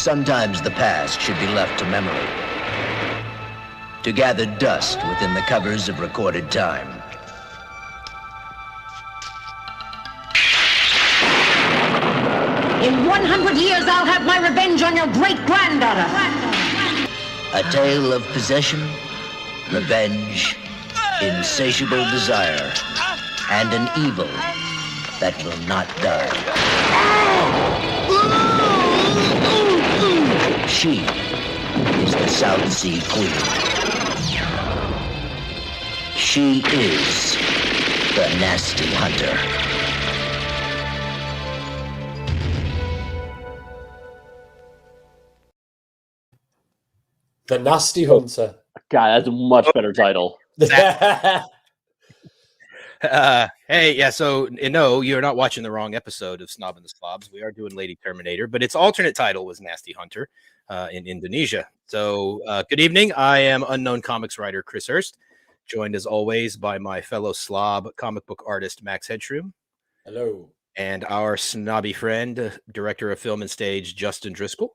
Sometimes the past should be left to memory, to gather dust within the covers of recorded time. In 100 years, I'll have my revenge on your great-granddaughter. A tale of possession, revenge, insatiable desire, and an evil that will not die. She is the South Sea Queen. She is the Nasty Hunter. The Nasty Hunter. God, that's a much better title. Hey, yeah, so no, you're not watching the wrong episode of Snob and the Slobs. We are doing Lady Terminator, but its alternate title was Nasty Hunter in Indonesia. So good evening. I am unknown comics writer Chris Hurst, joined as always by my fellow Slob comic book artist Max Hedstrom. Hello. And our snobby friend, director of film and stage, Justin Driscoll.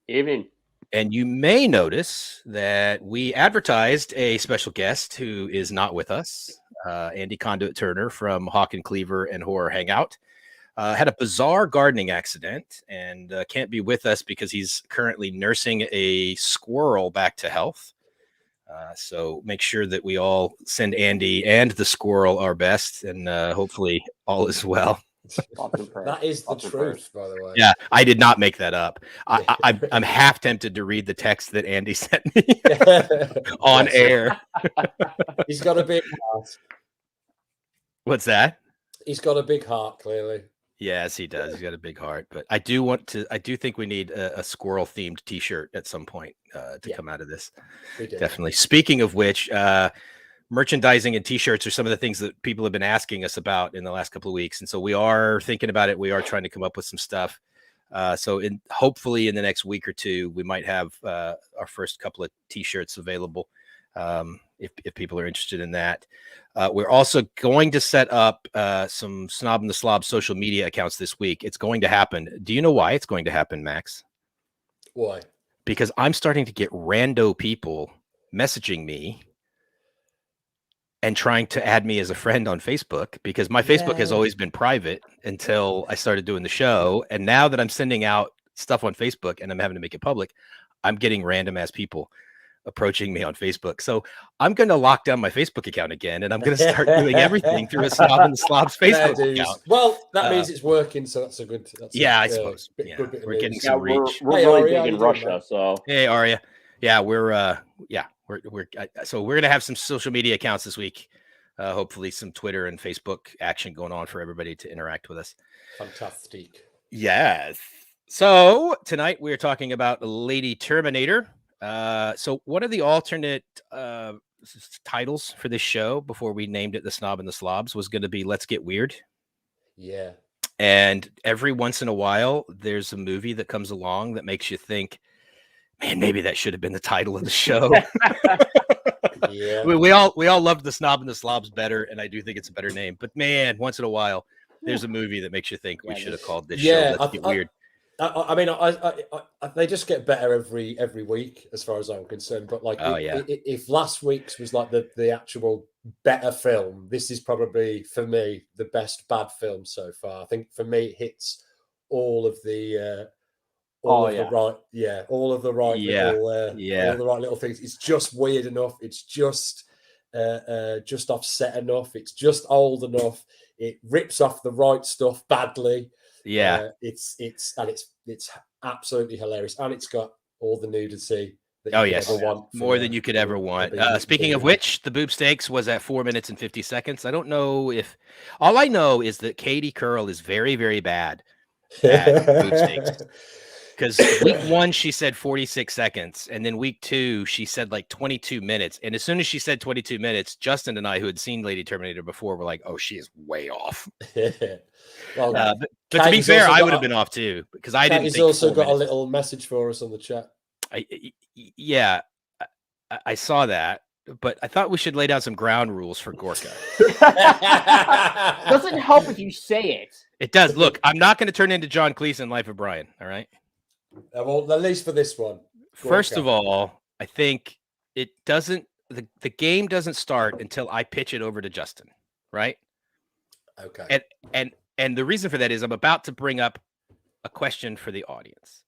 Evening. And you may notice that we advertised a special guest who is not with us. Andy Conduit Turner from Hawk and Cleaver and Horror Hangout had a bizarre gardening accident and can't be with us because he's currently nursing a squirrel back to health. So make sure that we all send Andy and the squirrel our best, and hopefully all is well. That is the truth, by the way. Yeah, I did not make that up. I'm half tempted to read the text that Andy sent me on air. He's got a big heart. What's that? He's got a big heart, clearly. Yes, he does. He's got a big heart. But I do think we need a squirrel themed T-shirt at some point to come out of this. We do. Definitely. Speaking of which, merchandising and T-shirts are some of the things that people have been asking us about in the last couple of weeks, and so we are thinking about it. We are trying to come up with some stuff. So hopefully in the next week or two, we might have our first couple of T-shirts available. If people are interested in that. We're also going to set up some Snob and the Slob social media accounts this week. It's going to happen. Do you know why it's going to happen, Max? Why? Because I'm starting to get rando people messaging me and trying to add me as a friend on Facebook, because my Facebook has always been private until I started doing the show. And now that I'm sending out stuff on Facebook and I'm having to make it public, I'm getting random ass people approaching me on Facebook. So I'm going to lock down my Facebook account again, and I'm going to start doing everything through a Snob and the Slobs Facebook account. Well, that means it's working, so that's a good. I suppose. We're getting some reach. We're really big in Russia, so hey, Arya. Yeah, we're so we're gonna have some social media accounts this week. Hopefully, some Twitter and Facebook action going on for everybody to interact with us. Fantastic. Yes. So tonight we're talking about Lady Terminator. So one of the alternate titles for this show before we named it the Snob and the Slobs was going to be Let's Get Weird. Yeah. And every once in a while, there's a movie that comes along that makes you think, man, maybe that should have been the title of the show. Yeah. We all loved the Snob and the Slobs better, and I do think it's a better name. But man, once in a while, there's a movie that makes you think we should have called this show Let's Get Weird. I mean, they just get better every week, as far as I'm concerned. But like, if last week's was like the actual better film, this is probably for me the best bad film so far. I think for me it hits all of the all of the right little things. It's just weird enough. It's just offset enough. It's just old enough. It rips off the right stuff badly. Yeah, it's absolutely hilarious, and it's got all the nudity that you ever want, more than you could ever want. Speaking of which, the boob steaks was at 4 minutes and 50 seconds. I don't know if all I know is that Katie Curl is very, very bad at boob steaks. Because week 1, she said 46 seconds. And then week 2, she said like 22 minutes. And as soon as she said 22 minutes, Justin and I, who had seen Lady Terminator before, were like, oh, she is way off. Well, but to be fair, I would have been off too, because I didn't. He's also got a little message for us on the chat. I saw that, but I thought we should lay down some ground rules for Gorka. Doesn't help if you say it. It does. Look, I'm not going to turn into John Cleese in Life of Brian. All right. Well, at least for this one. First of all, I think it doesn't. The game doesn't start until I pitch it over to Justin, right? Okay. And the reason for that is I'm about to bring up a question for the audience.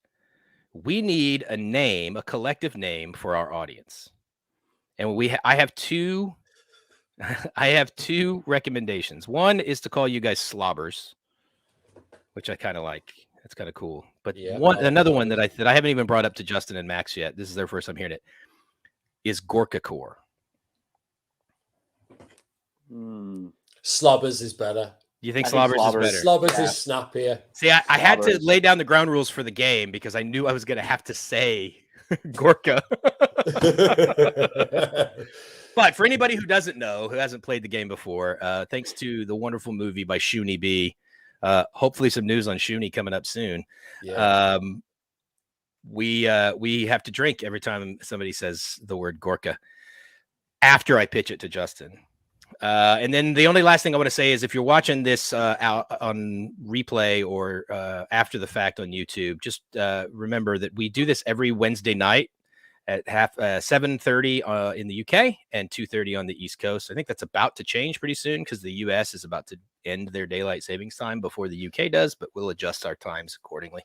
We need a name, a collective name for our audience, and I have two. I have two recommendations. One is to call you guys Slobbers, which I kind of like. That's kind of cool. But another one that I haven't even brought up to Justin and Max yet. This is their first time hearing it. Is Gorka Core. Slobbers is better. You think Slobbers is better? Slobbers is snappier. See, I had to lay down the ground rules for the game because I knew I was going to have to say Gorka. But for anybody who doesn't know, who hasn't played the game before, thanks to the wonderful movie by Shuni B, hopefully some news on Shuni coming up soon. Yeah. We have to drink every time somebody says the word Gorka after I pitch it to Justin. And then the only last thing I want to say is if you're watching this out on replay or after the fact on YouTube, just remember that we do this every Wednesday night at 7:30 in the UK and 2:30 on the East Coast. I think that's about to change pretty soon because the US is about to end their daylight savings time before the UK does, but we'll adjust our times accordingly.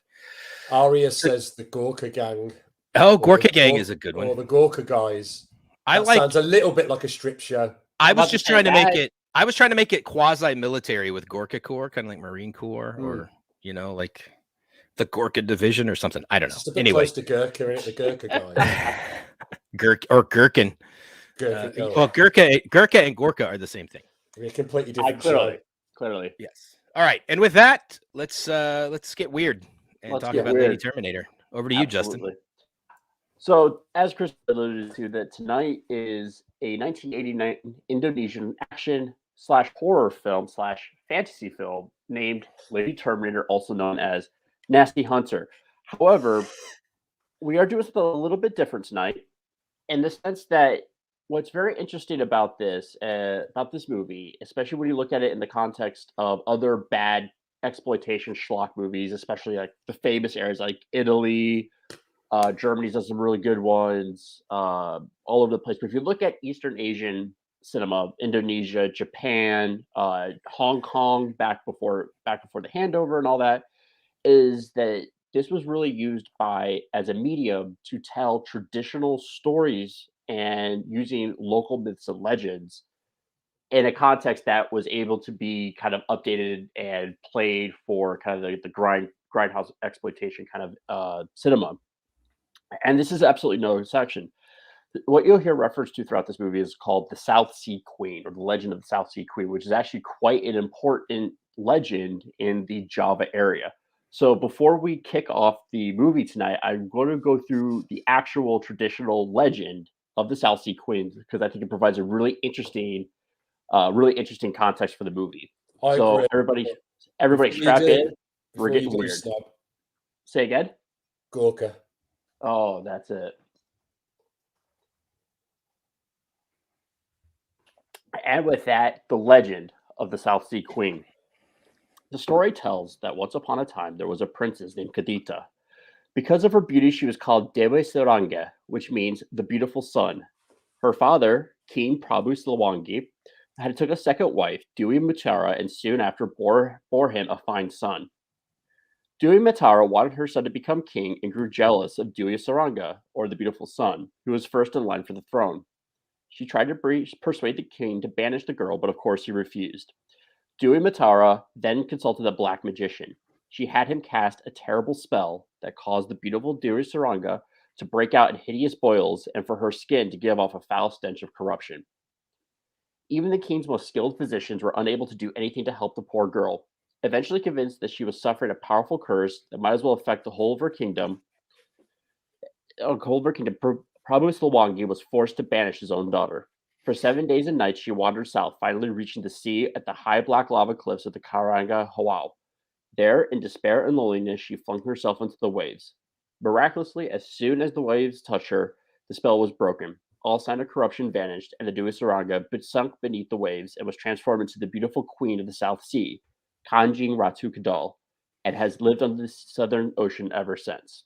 Aria says the Gorka Gang. Oh, Gorka Gang is a good one. Or the Gorka Guys. Sounds a little bit like a strip show. I was just trying to make it. I was trying to make it quasi-military with Gorka Corps, kind of like Marine Corps, or like the Gorka Division or something. I don't know. It's a bit close to Gurkha, isn't it? The Gurkha guys. Gherkin. Well, Gurkha and Gorka are the same thing. I mean, completely different. Clearly. Yes. All right. And with that, let's get weird and talk about Lady Terminator. Over to you, Justin. So, as Chris alluded to, that tonight is a 1989 Indonesian action/horror film/fantasy film named Lady Terminator, also known as Nasty Hunter. However, we are doing something a little bit different tonight, in the sense that what's very interesting about this movie, especially when you look at it in the context of other bad exploitation schlock movies, especially like the famous areas like Italy. Germany's done some really good ones all over the place. But if you look at Eastern Asian cinema, Indonesia, Japan, Hong Kong, back before the handover and all that, is that this was really used as a medium to tell traditional stories and using local myths and legends in a context that was able to be kind of updated and played for kind of the grindhouse exploitation kind of cinema. And this is absolutely no exception. What you'll hear reference to throughout this movie is called the South Sea Queen, or the Legend of the South Sea Queen, which is actually quite an important legend in the Java area. So before we kick off the movie tonight, I'm going to go through the actual traditional legend of the South Sea Queen, because I think it provides a really interesting context for the movie. So everybody strap in. We're getting weird. Snob. Say again? Gorka. Oh, that's it. And with that, the legend of the South Sea Queen. The story tells that once upon a time, there was a princess named Kadita. Because of her beauty, she was called Dewi Seranga, which means the beautiful sun. Her father, King Prabu Siliwangi, had took a second wife, Dewi Mutara, and soon after bore him a fine son. Dewi Mutara wanted her son to become king and grew jealous of Dewi Seranga, or the beautiful sun, who was first in line for the throne. She tried to persuade the king to banish the girl, but of course he refused. Dewi Mutara then consulted a black magician. She had him cast a terrible spell that caused the beautiful Dewi Seranga to break out in hideous boils and for her skin to give off a foul stench of corruption. Even the king's most skilled physicians were unable to do anything to help the poor girl. Eventually convinced that she was suffering a powerful curse that might as well affect the whole of her kingdom, Prabu Siliwangi was forced to banish his own daughter. For 7 days and nights, she wandered south, finally reaching the sea at the high black lava cliffs of the Karanga Hawau. There, in despair and loneliness, she flung herself into the waves. Miraculously, as soon as the waves touched her, the spell was broken. All sign of corruption vanished, and the Dewi Seranga sunk beneath the waves and was transformed into the beautiful queen of the South Sea, Kanjing Ratu Kadal, and has lived on the Southern Ocean ever since.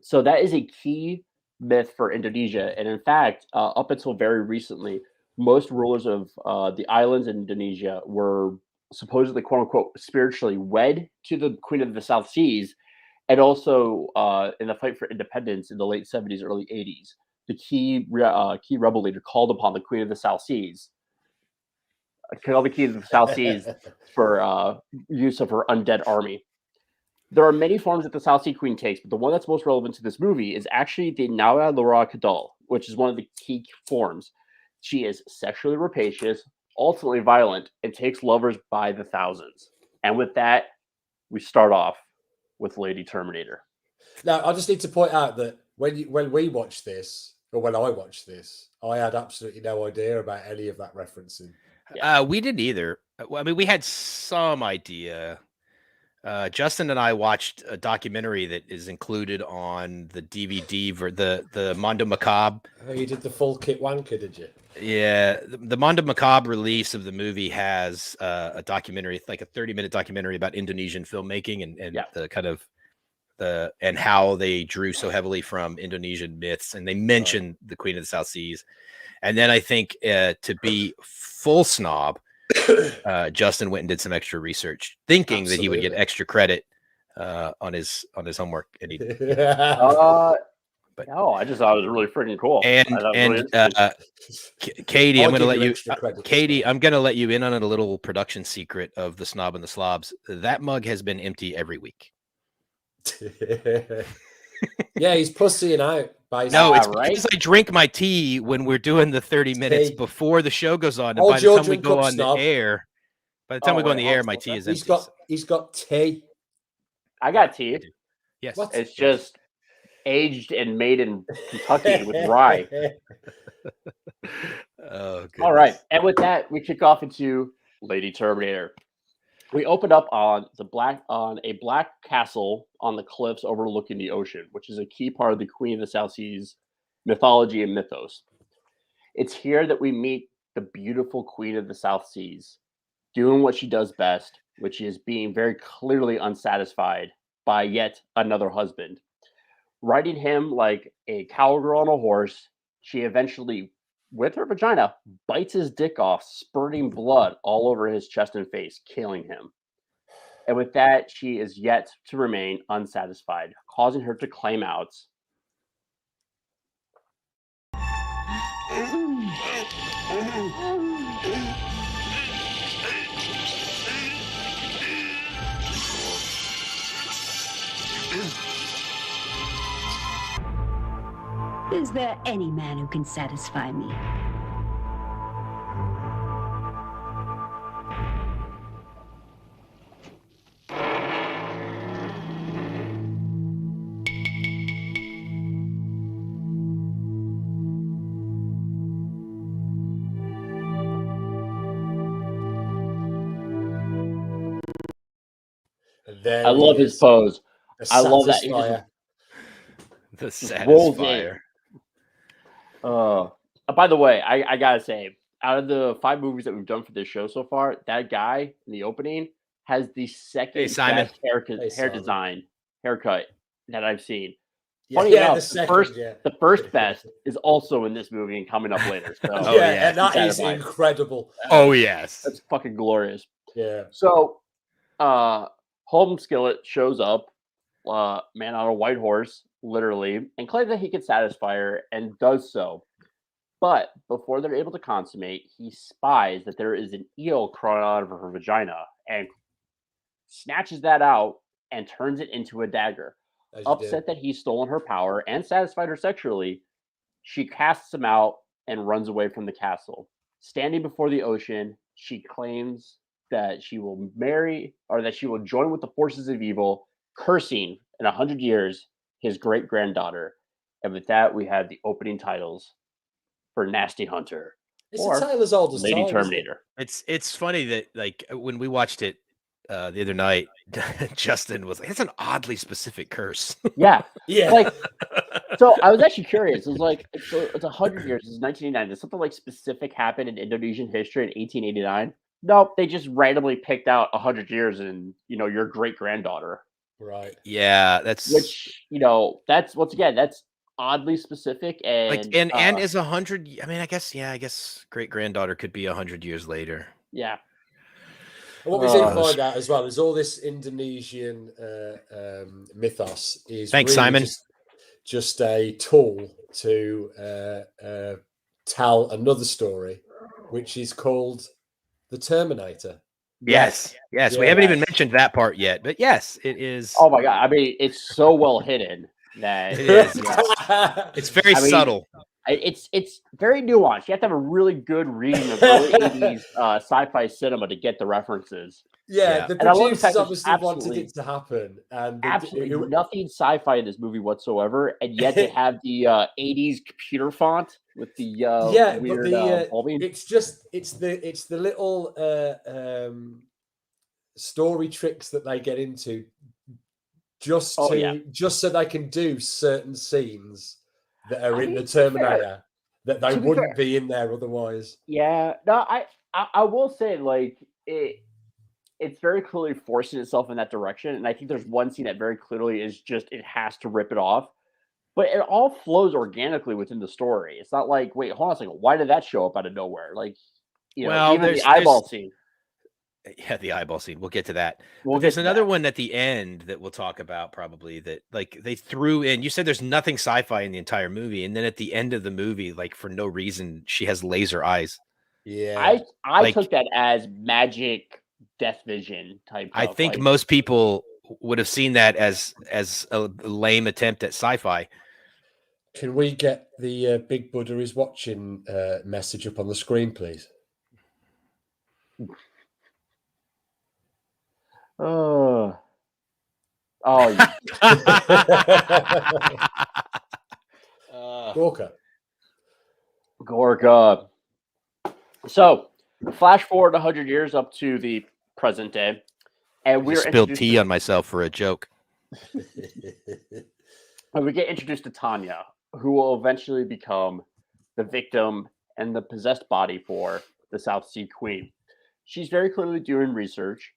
So that is a key myth for Indonesia. And in fact, up until very recently, most rulers of the islands in Indonesia were supposedly, quote unquote, spiritually wed to the Queen of the South Seas. And also in the fight for independence in the late 70s, early 80s, the key rebel leader called upon the Queen of the South Seas, called the Queen of the South Seas for use of her undead army. There are many forms that the South Sea Queen takes, but the one that's most relevant to this movie is actually the Nawa Lora Kadal, which is one of the key forms. She is sexually rapacious, ultimately violent, and takes lovers by the thousands. And with that, we start off with Lady Terminator. Now, I just need to point out that when we watched this, or when I watched this, I had absolutely no idea about any of that referencing. We didn't either. I mean, we had some idea. Justin and I watched a documentary that is included on the DVD for the Mondo Macabre. Oh, you did the full kit wanker, did you? Yeah, the Mondo Macabre release of the movie has a documentary, like a 30-minute documentary about Indonesian filmmaking and the kind of and how they drew so heavily from Indonesian myths, and they mentioned the Queen of the South Seas. And then I think to be full snob, Justin went and did some extra research, thinking that he would get extra credit on his homework. And he, but no, I just thought it was really freaking cool. Katie, I'm going to let you. Katie, I'm going to let you in on a little production secret of the Snob and the Slobs. That mug has been empty every week. Yeah, he's pussying out. No, it's because I drink my tea when we're doing the 30 minutes before the show goes on. And by the time we go on the air, my tea is empty. He's got tea. I got tea. Yes. It's just aged and made in Kentucky with rye. Oh, goodness. All right. And with that, we kick off into Lady Terminator. We opened up on a black castle on the cliffs overlooking the ocean, which is a key part of the Queen of the South Seas mythology and mythos. It's here that we meet the beautiful Queen of the South Seas, doing what she does best, which is being very clearly unsatisfied by yet another husband. Riding him like a cowgirl on a horse, she eventually, with her vagina, bites his dick off, spurting blood all over his chest and face, killing him. And with that, she is yet to remain unsatisfied, causing her to claim out. Is there any man who can satisfy me? I love his pose. I love that. He just, the Satisfier. By the way, I gotta say, out of the 5 movies that we've done for this show so far, that guy in the opening has the second best haircut that I've seen. Funny enough, the first best is also in this movie and coming up later. So, and that is incredible. Oh yes, that's fucking glorious. Yeah. So, Holmes Skillet shows up, man on a white horse, literally, and claims that he can satisfy her, and does so. But before they're able to consummate, he spies that there is an eel crawling out of her vagina and snatches that out and turns it into a dagger. Upset that he's stolen her power and satisfied her sexually, she casts him out and runs away from the castle. Standing before the ocean, she claims that she will marry, or that she will join with the forces of evil, cursing in 100 years his great-granddaughter. And with that, we have the opening titles for Nasty Hunter. It's a tale as old as Lady time, Terminator. It's funny that, like, when we watched it the other night, Justin was like, "It's an oddly specific curse." Yeah. Yeah. So I was actually curious. It was like, it's 100 years. It's 1989. Did something like specific happen in Indonesian history in 1889? Nope. They just randomly picked out 100 years and, your great-granddaughter. Right. Yeah, that's which that's once again that's oddly specific and and is 100. I mean, I guess great granddaughter could be 100 years later. Yeah. And what we didn't find out as well is all this Indonesian mythos is Thanks, really Simon. just a tool to tell another story, which is called the Terminator. Yes. We haven't even mentioned that part yet, but yes, it is. Oh my god! I mean, it's so well hidden that it is. It's very subtle. It's very nuanced. You have to have a really good reading of early 80s sci-fi cinema to get the references. Yeah, the producers obviously wanted it to happen, and absolutely nothing sci-fi in this movie whatsoever, and yet they have the 80s computer font with the weird bulbing. It's the little story tricks that they get into just so they can do certain scenes that are in the Terminator that they wouldn't be in there otherwise. Yeah, no, I will say like it's very clearly forcing itself in that direction, and I think there's one scene that very clearly is just it has to rip it off, but it all flows organically within the story. It's not like wait, hold on a second, why did that show up out of nowhere? Like even the eyeball scene. Yeah, the eyeball scene. We'll get to that. But there's another one at the end that we'll talk about probably that like they threw in. You said there's nothing sci-fi in the entire movie, and then at the end of the movie, like for no reason, she has laser eyes. Yeah, I took that as magic death vision type. I think most people would have seen that as a lame attempt at sci-fi. Can we get the Big Buddha is watching message up on the screen, please? Gorka. So, flash forward 100 years up to the present day, and we're spilled tea on myself for a joke. And we get introduced to Tanya, who will eventually become the victim and the possessed body for the South Sea Queen. She's very clearly doing research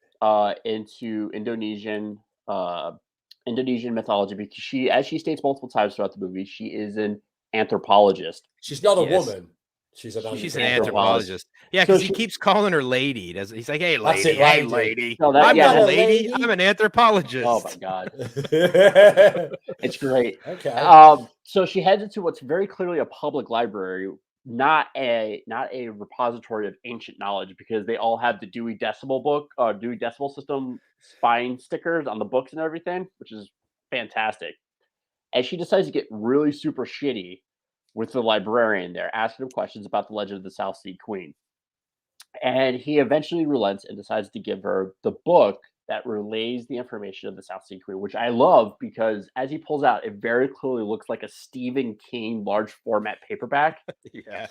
into Indonesian mythology because she, as she states multiple times throughout the movie, she is an anthropologist. She's not a woman. She's an anthropologist. Yeah, because he keeps calling her lady. He's like, "Hey, lady, hey, lady. No, I'm not a lady. I'm an anthropologist." Oh my god, it's great. Okay. So she heads into what's very clearly a public library, not a repository of ancient knowledge, because they all have the Dewey Decimal System spine stickers on the books and everything, which is fantastic. And she decides to get really super shitty with the librarian there, asking him questions about the legend of the South Sea Queen. And he eventually relents and decides to give her the book that relays the information of the South Sea Queen, which I love because as he pulls out, it very clearly looks like a Stephen King large format paperback. Yeah.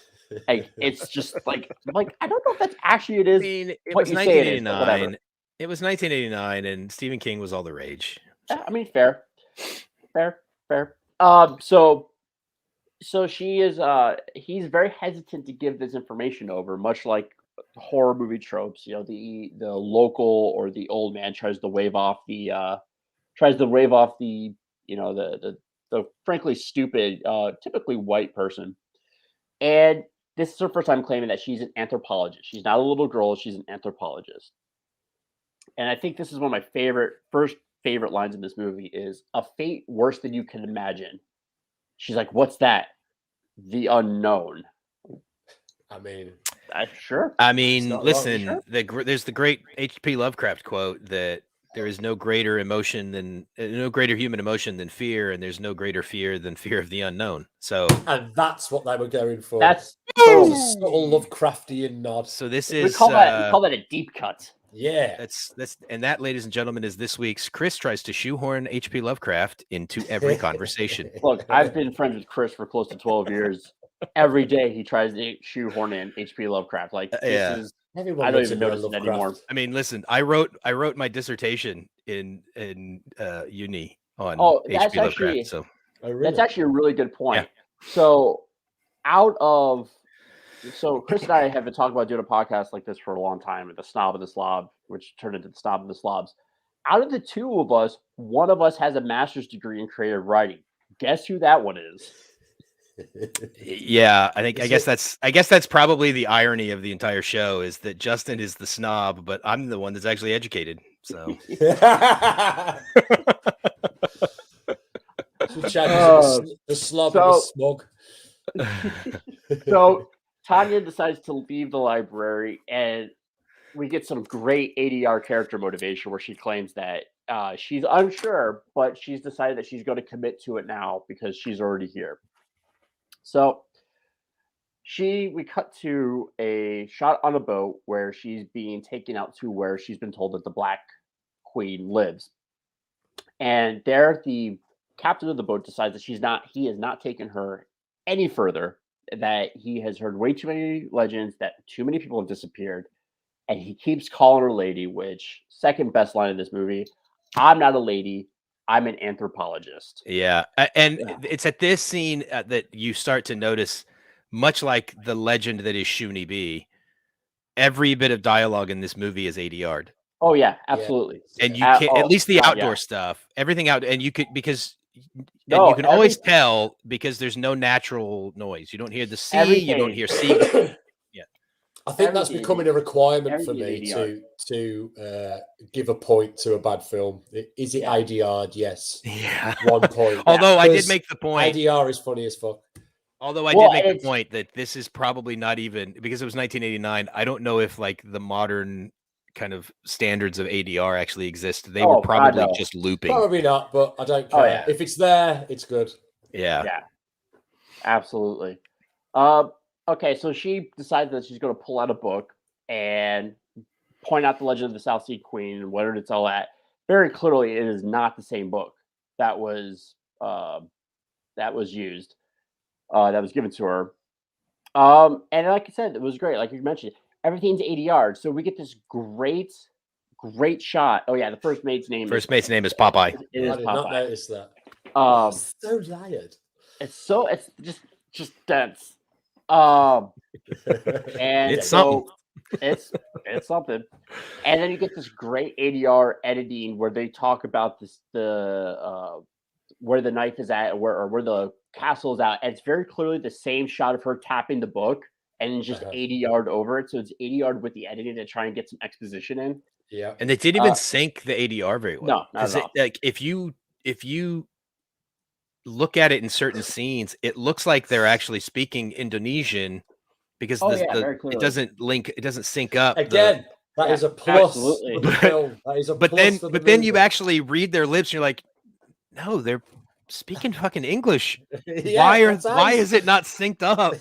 Like, it's just like I don't know if that's actually it is. I mean, it was 1989. It was 1989, and Stephen King was all the rage. I mean, fair. So she is he's very hesitant to give this information over, much like horror movie tropes. The local or the old man tries to wave off the the frankly stupid typically white person. And this is her first time claiming that she's an anthropologist. She's not a little girl, she's an anthropologist. And I think this is one of my first favorite lines in this movie is a fate worse than you can imagine. She's like, "What's that?" "The unknown." I mean, sure. I mean, listen, there's the great H.P. Lovecraft quote that there is no greater human emotion than fear, and there's no greater fear than fear of the unknown. So, and that's what they were going for. That's a subtle Lovecraftian nod. So this is we call that a deep cut. Yeah, and that, ladies and gentlemen, is this week's Chris tries to shoehorn H.P. Lovecraft into every conversation. Look, I've been friends with Chris for close to 12 years. Every day he tries to shoehorn in H.P. Lovecraft. Like this is, I don't even notice it anymore. I mean, listen, I wrote my dissertation in uni on H.P. Lovecraft. So that's actually a really good point. Yeah. So Chris and I have been talking about doing a podcast like this for a long time, the Snob and the Slob, which turned into the Snob and the Slobs. out of the two of us, one of us has a master's degree in creative writing. Guess who that one is? Yeah, I guess that's probably the irony of the entire show is that Justin is the snob, but I'm the one that's actually educated. So the slob and the smug. So Tanya decides to leave the library, and we get some great ADR character motivation where she claims that she's unsure, but she's decided that she's going to commit to it now because she's already here. So we cut to a shot on a boat where she's being taken out to where she's been told that the Black Queen lives. And there the captain of the boat decides that he has not taken her any further, that he has heard way too many legends, that too many people have disappeared, and he keeps calling her lady, which second best line in this movie, I'm not a lady, I'm an anthropologist. Yeah. And it's at this scene that you start to notice, much like the legend that is Shuni B, every bit of dialogue in this movie is ADR'd. Oh yeah, absolutely. Yeah. And you can at least the outdoor stuff, everything out, and you could you can always tell because there's no natural noise. You don't hear the sea, you don't hear sea. Yeah. I think that's becoming a requirement for me to give a point to a bad film. Is it ADR'd? Yes. Yeah. 1 point. Although I did make the point. ADR is funny as fuck. Although I did make the point that this is probably not even, because it was 1989, I don't know if like the modern kind of standards of ADR actually exist. They were probably just looping. Probably not, but I don't care. Oh, yeah. If it's there, it's good. Yeah. Yeah. Absolutely. Okay, so she decides that she's going to pull out a book and point out the legend of the South Sea Queen and where it's all at. Very clearly, it is not the same book that was used. That was given to her. And like I said, it was great. Like you mentioned, everything's ADR. So we get this great shot. Oh yeah, the first mate's name is Popeye. It is Popeye. I did not notice that. So tired. It's just dense. And it's something. It's something. And then you get this great ADR editing where they talk about where the knife is at, or where the castle is at. And it's very clearly the same shot of her tapping the book and just ADR'd over it. So it's ADR'd with the editing to try and get some exposition in. Yeah. And they didn't even sync the ADR very well. No, not at all. Like if you look at it in certain scenes, it looks like they're actually speaking Indonesian because it doesn't sync up. Again, that is a plus. Absolutely. That is a plus but then you actually read their lips and you're like, no, they're speaking fucking English. Yeah, why is it not synced up?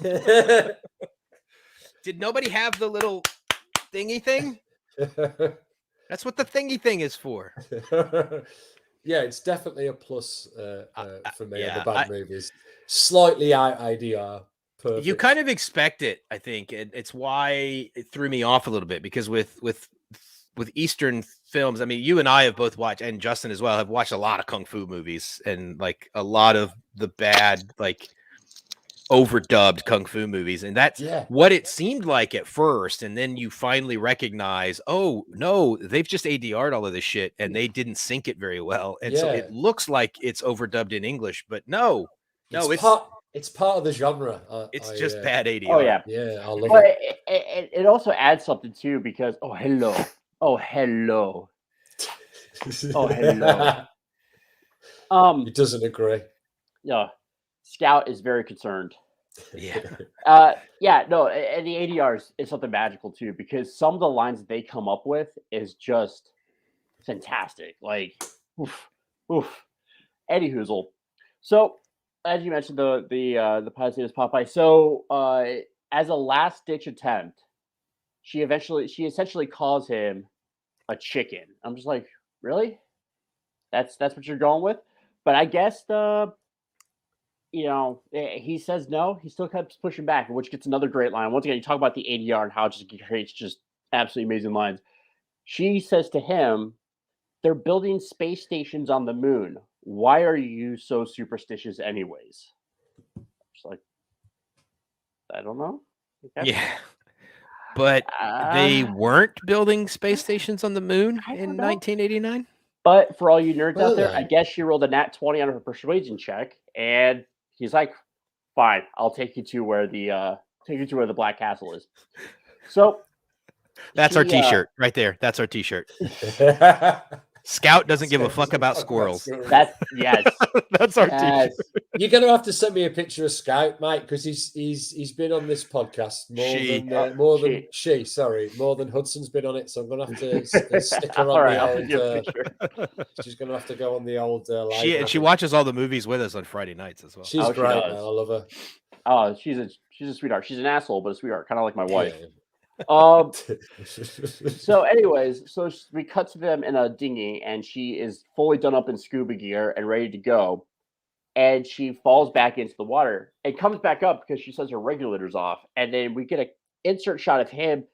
Did nobody have the little thingy thing? That's what the thingy thing is for. Yeah, it's definitely a plus for me on the bad movies. Slightly out ADR. Perfect. You kind of expect it, I think. It's why it threw me off a little bit, because with Eastern films, I mean, you and I have both watched, and Justin as well, have watched a lot of kung fu movies and like a lot of the bad, like overdubbed kung fu movies, and that's what it seemed like at first, and then you finally recognize, oh no, they've just ADR'd all of this shit and they didn't sync it very well, and so it looks like it's overdubbed in English, but no, it's part of the genre. It's just bad ADR. Oh yeah, I love it. It also adds something too, because hello. He doesn't agree. Yeah, Scout is very concerned. Yeah. No, and the ADR is something magical too, because some of the lines that they come up with is just fantastic. Like, oof. Eddie Hoozle. So, as you mentioned, the pilot's name is Popeye. So, as a last ditch attempt, she essentially calls him a chicken. I'm just like, really? That's what you're going with? But I guess he says no. He still keeps pushing back, which gets another great line. Once again, you talk about the ADR and how it just creates just absolutely amazing lines. She says to him, "They're building space stations on the moon. Why are you so superstitious anyways?" Just like, I don't know. Okay. Yeah. But they weren't building space stations on the moon in 1989? But for all you nerds out there, I guess she rolled a nat 20 on her persuasion check, and he's like, "Fine, I'll take you to where the Black Castle is." So that's our T-shirt right there. That's our T-shirt. Scout doesn't give a fuck about squirrels. That's that's our T-shirt. You're gonna have to send me a picture of Scout, Mike, because he's been on this podcast more than Hudson's been on it. So I'm gonna have to stick her on the old. She's gonna have to go on the old. She watches all the movies with us on Friday nights as well. She's great, man. I love her. Oh, she's a sweetheart. She's an asshole, but a sweetheart, kind of like my wife. Yeah. So anyways, we cut to them in a dinghy, and she is fully done up in scuba gear and ready to go, and she falls back into the water and comes back up because she says her regulator's off, and then we get an insert shot of him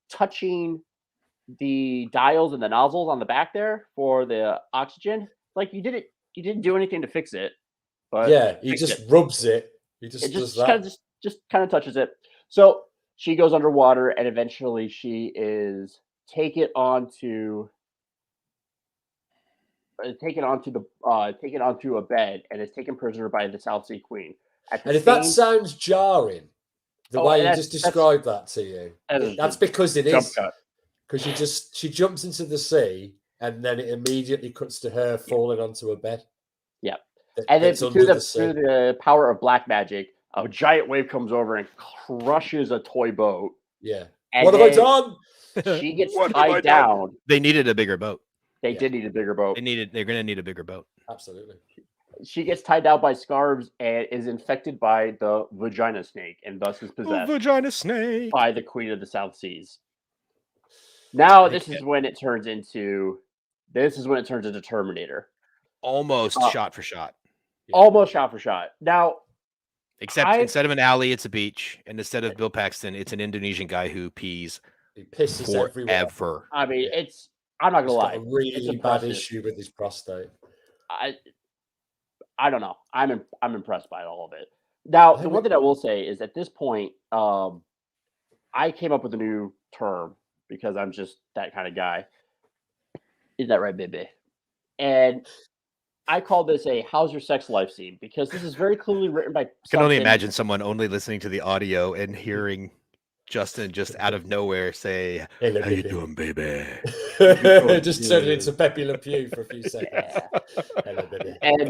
touching the dials and the nozzles on the back there for the oxygen. Like, you didn't do anything to fix it, but yeah, he just rubs it. He just does that. Just kind of touches it. So she goes underwater, and eventually she is taken onto a bed and is taken prisoner by the South Sea Queen. And if that sounds jarring, the way you just described that to you, that's because it is. Because she jumps into the sea, and then it immediately cuts to her falling onto a bed. Yeah, and then through the power of black magic, a giant wave comes over and crushes a toy boat. Yeah. And what have I done? She gets tied down. They needed a bigger boat. They did need a bigger boat. They're going to need a bigger boat. Absolutely. She gets tied down by scarves and is infected by the vagina snake, and thus is possessed vagina snake by the Queen of the South Seas. Now this is when it turns into Terminator. Almost shot for shot. Yeah. Almost shot for shot. Now, except instead of an alley, it's a beach, and instead of Bill Paxton, it's an Indonesian guy who pisses everywhere. I mean, I'm not gonna lie, got a really bad issue with his prostate. I don't know. I'm impressed by all of it. Now, the one thing I will say is at this point, I came up with a new term because I'm just that kind of guy. Is that right, baby? And I call this a "How's your sex life" scene because this is very clearly written by. I can only imagine someone only listening to the audio and hearing Justin just out of nowhere say, "Hello, how you doing, baby?" Just turn it into Pepe Le Pew for a few seconds. Hello, baby. And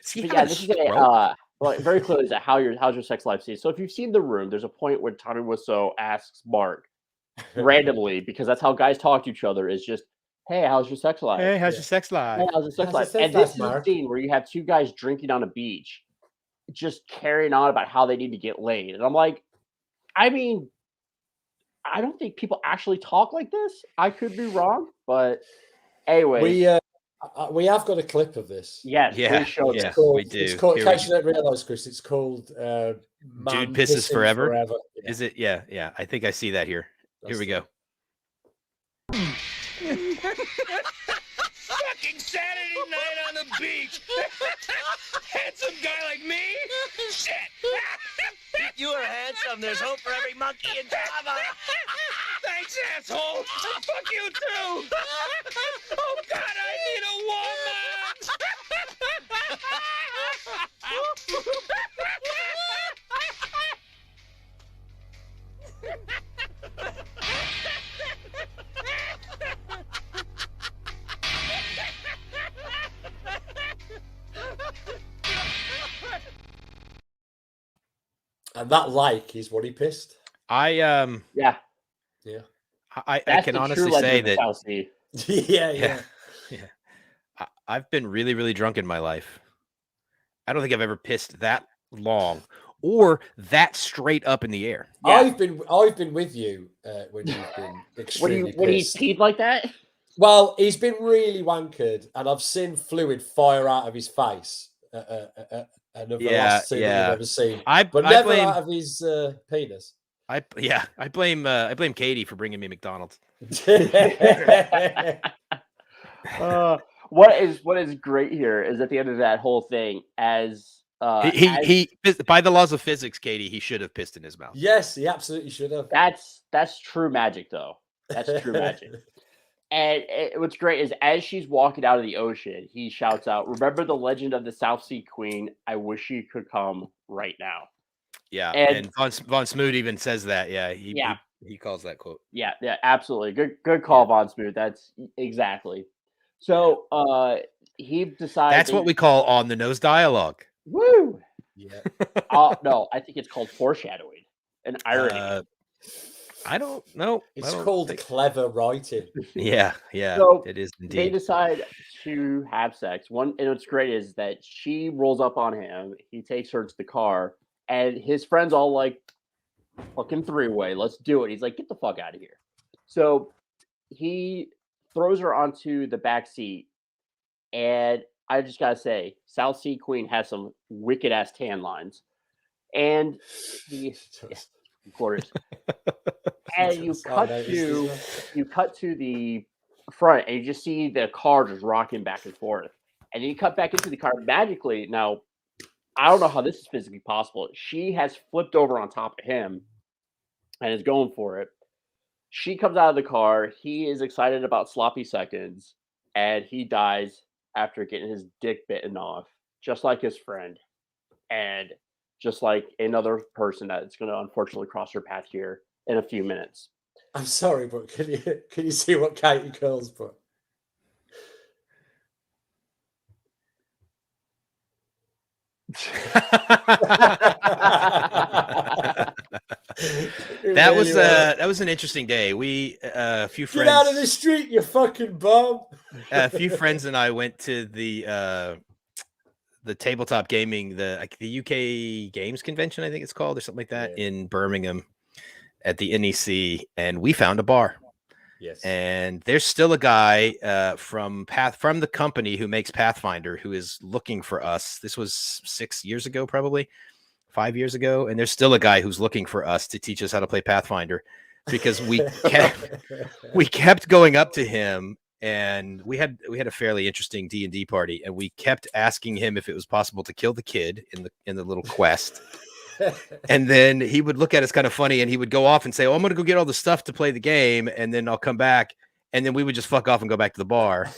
this is very clearly is a how's your sex life scene. So if you've seen The Room, there's a point where Tommy Wiseau asks Mark randomly, because that's how guys talk to each other, is just, "Hey, how's your sex life? Hey, how's your sex life? Hey, how's your sex life?" And this is a scene where you have two guys drinking on a beach, just carrying on about how they need to get laid. And I'm like, I mean, I don't think people actually talk like this. I could be wrong, but anyway. We have got a clip of this. Yes, yeah, we do. It's called, in case you don't realize, Chris, it's called Dude Pisses Forever. Yeah. Is it? Yeah. I think I see that here. Here we go. Fucking Saturday night on the beach. Handsome guy like me? Shit. You are handsome. There's hope for every monkey in Java. Thanks, asshole. Fuck you too. Oh God, I need a And that is what he pissed. I can honestly say that. Yeah. I've been really, really drunk in my life. I don't think I've ever pissed that long or that straight up in the air. Yeah. I've been with you when you've been extremely when he's peed like that. Well, he's been really wankered, and I've seen fluid fire out of his face. Another last scene that you've ever seen, but never out of his penis. I blame Katie for bringing me McDonald's. What is great here is at the end of that whole thing, as he by the laws of physics, Katie, he should have pissed in his mouth. Yes, he absolutely should have. That's true magic, though. That's true magic. And what's great is as she's walking out of the ocean, he shouts out, "Remember the legend of the South Sea Queen? I wish she could come right now." Yeah, And Von Smoot even says that. Yeah, yeah, he calls that quote. yeah, absolutely. Good call, Von Smoot. That's exactly. So he decides That's what we call on the nose dialogue. Woo! Yeah. No, I think it's called foreshadowing and irony. I don't know. It's called clever writing. Yeah, So it is they indeed. decide to have sex. And what's great is that she rolls up on him. He takes her to the car, and his friends all like, "Fucking three-way, let's do it." He's like, "Get the fuck out of here." So he throws her onto the back seat, and I just gotta say, South Sea Queen has some wicked ass tan lines, and of course. And you cut to the front, and you just see the car just rocking back and forth. And then you cut back into the car magically. Now, I don't know how this is physically possible. She has flipped over on top of him and is going for it. She comes out of the car. He is excited about sloppy seconds, and he dies after getting his dick bitten off, just like his friend, and just like another person that's going to unfortunately cross her path here in a few minutes. I'm sorry, but can you see what Katie Curls put? That was an interesting day. We a few friends. Get out of the street, you fucking bum. A few friends and I went to the tabletop gaming, the UK Games Convention, I think it's called, or something like that, in Birmingham at the NEC, and we found a bar. Yes. And there's still a guy from the company who makes Pathfinder who is looking for us. This was 6 years ago, probably 5 years ago, and there's still a guy who's looking for us to teach us how to play Pathfinder, because we kept going up to him, and we had a fairly interesting D&D party, and we kept asking him if it was possible to kill the kid in the little quest. And then he would look at us kind of funny, and he would go off and say, "Oh, I'm going to go get all the stuff to play the game, and then I'll come back." And then we would just fuck off and go back to the bar.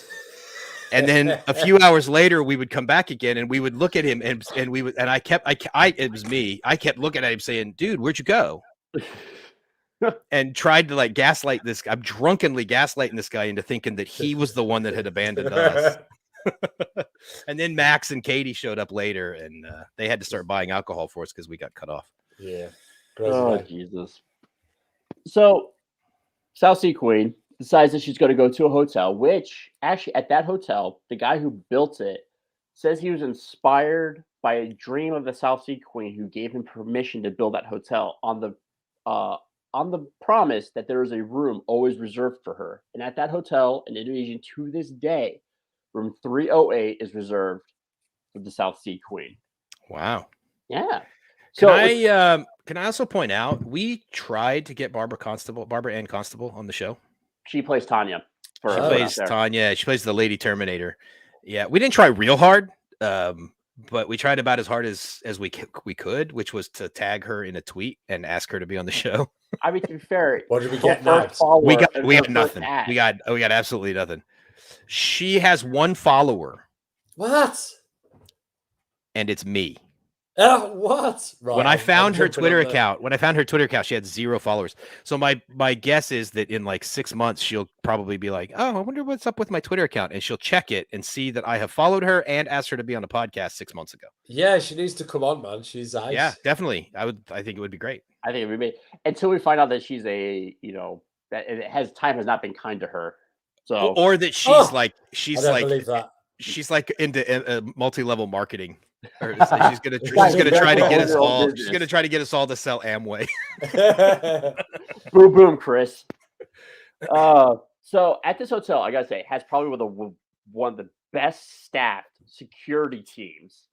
And then a few hours later, we would come back again, and we would look at him, and we would, and it was me. I kept looking at him saying, "Dude, where'd you go?" And tried to like gaslight this. I'm drunkenly gaslighting this guy into thinking that he was the one that had abandoned us. And then Max and Katie showed up later, and they had to start buying alcohol for us because we got cut off. Yeah. Oh, Jesus. So, South Sea Queen decides that she's going to go to a hotel, which actually at that hotel, the guy who built it says he was inspired by a dream of the South Sea Queen who gave him permission to build that hotel on the promise that there is a room always reserved for her. And at that hotel in Indonesia to this day, room 308 is reserved for the South Sea Queen. Wow. Yeah. So can I also point out, we tried to get Barbara Ann Constable on the show. She plays Tanya. She plays Tanya. She plays the Lady Terminator. Yeah, we didn't try real hard, but we tried about as hard as we could, which was to tag her in a tweet and ask her to be on the show. I mean, to be fair, what did we get? We got nothing. We got absolutely nothing. She has one follower. What? And it's me. What? Right, when I found her Twitter account, she had 0 followers. So my guess is that in like 6 months, she'll probably be like, "Oh, I wonder what's up with my Twitter account," and she'll check it and see that I have followed her and asked her to be on a podcast 6 months ago. Yeah, she needs to come on, man. She's ice. Yeah, definitely. I think it would be great. I think it would be until we find out that she's that time has not been kind to her. So or that she's into multi-level marketing. Or she's gonna try to get us all. She's gonna try to get us all to sell Amway. Boom, boom, Chris. So at this hotel, I gotta say, it has probably one of the best staffed security teams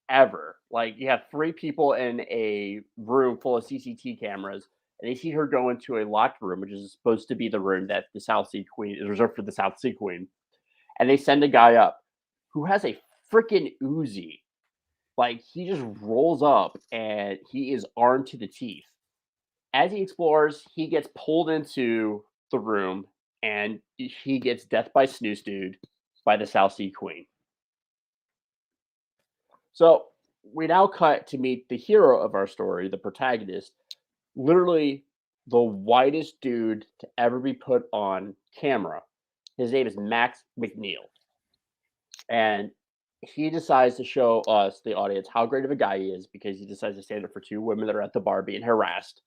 ever. Like, you have 3 people in a room full of CCTV cameras, and they see her go into a locked room, which is supposed to be the room that the South Sea Queen is reserved for the South Sea Queen. And they send a guy up who has a freaking Uzi. Like, he just rolls up and he is armed to the teeth. As he explores, he gets pulled into the room and he gets death by snooze dude by the South Sea Queen. So we now cut to meet the hero of our story, the protagonist, literally the whitest dude to ever be put on camera. His name is Max McNeil. And he decides to show us, the audience, how great of a guy he is because he decides to stand up for two women that are at the bar being harassed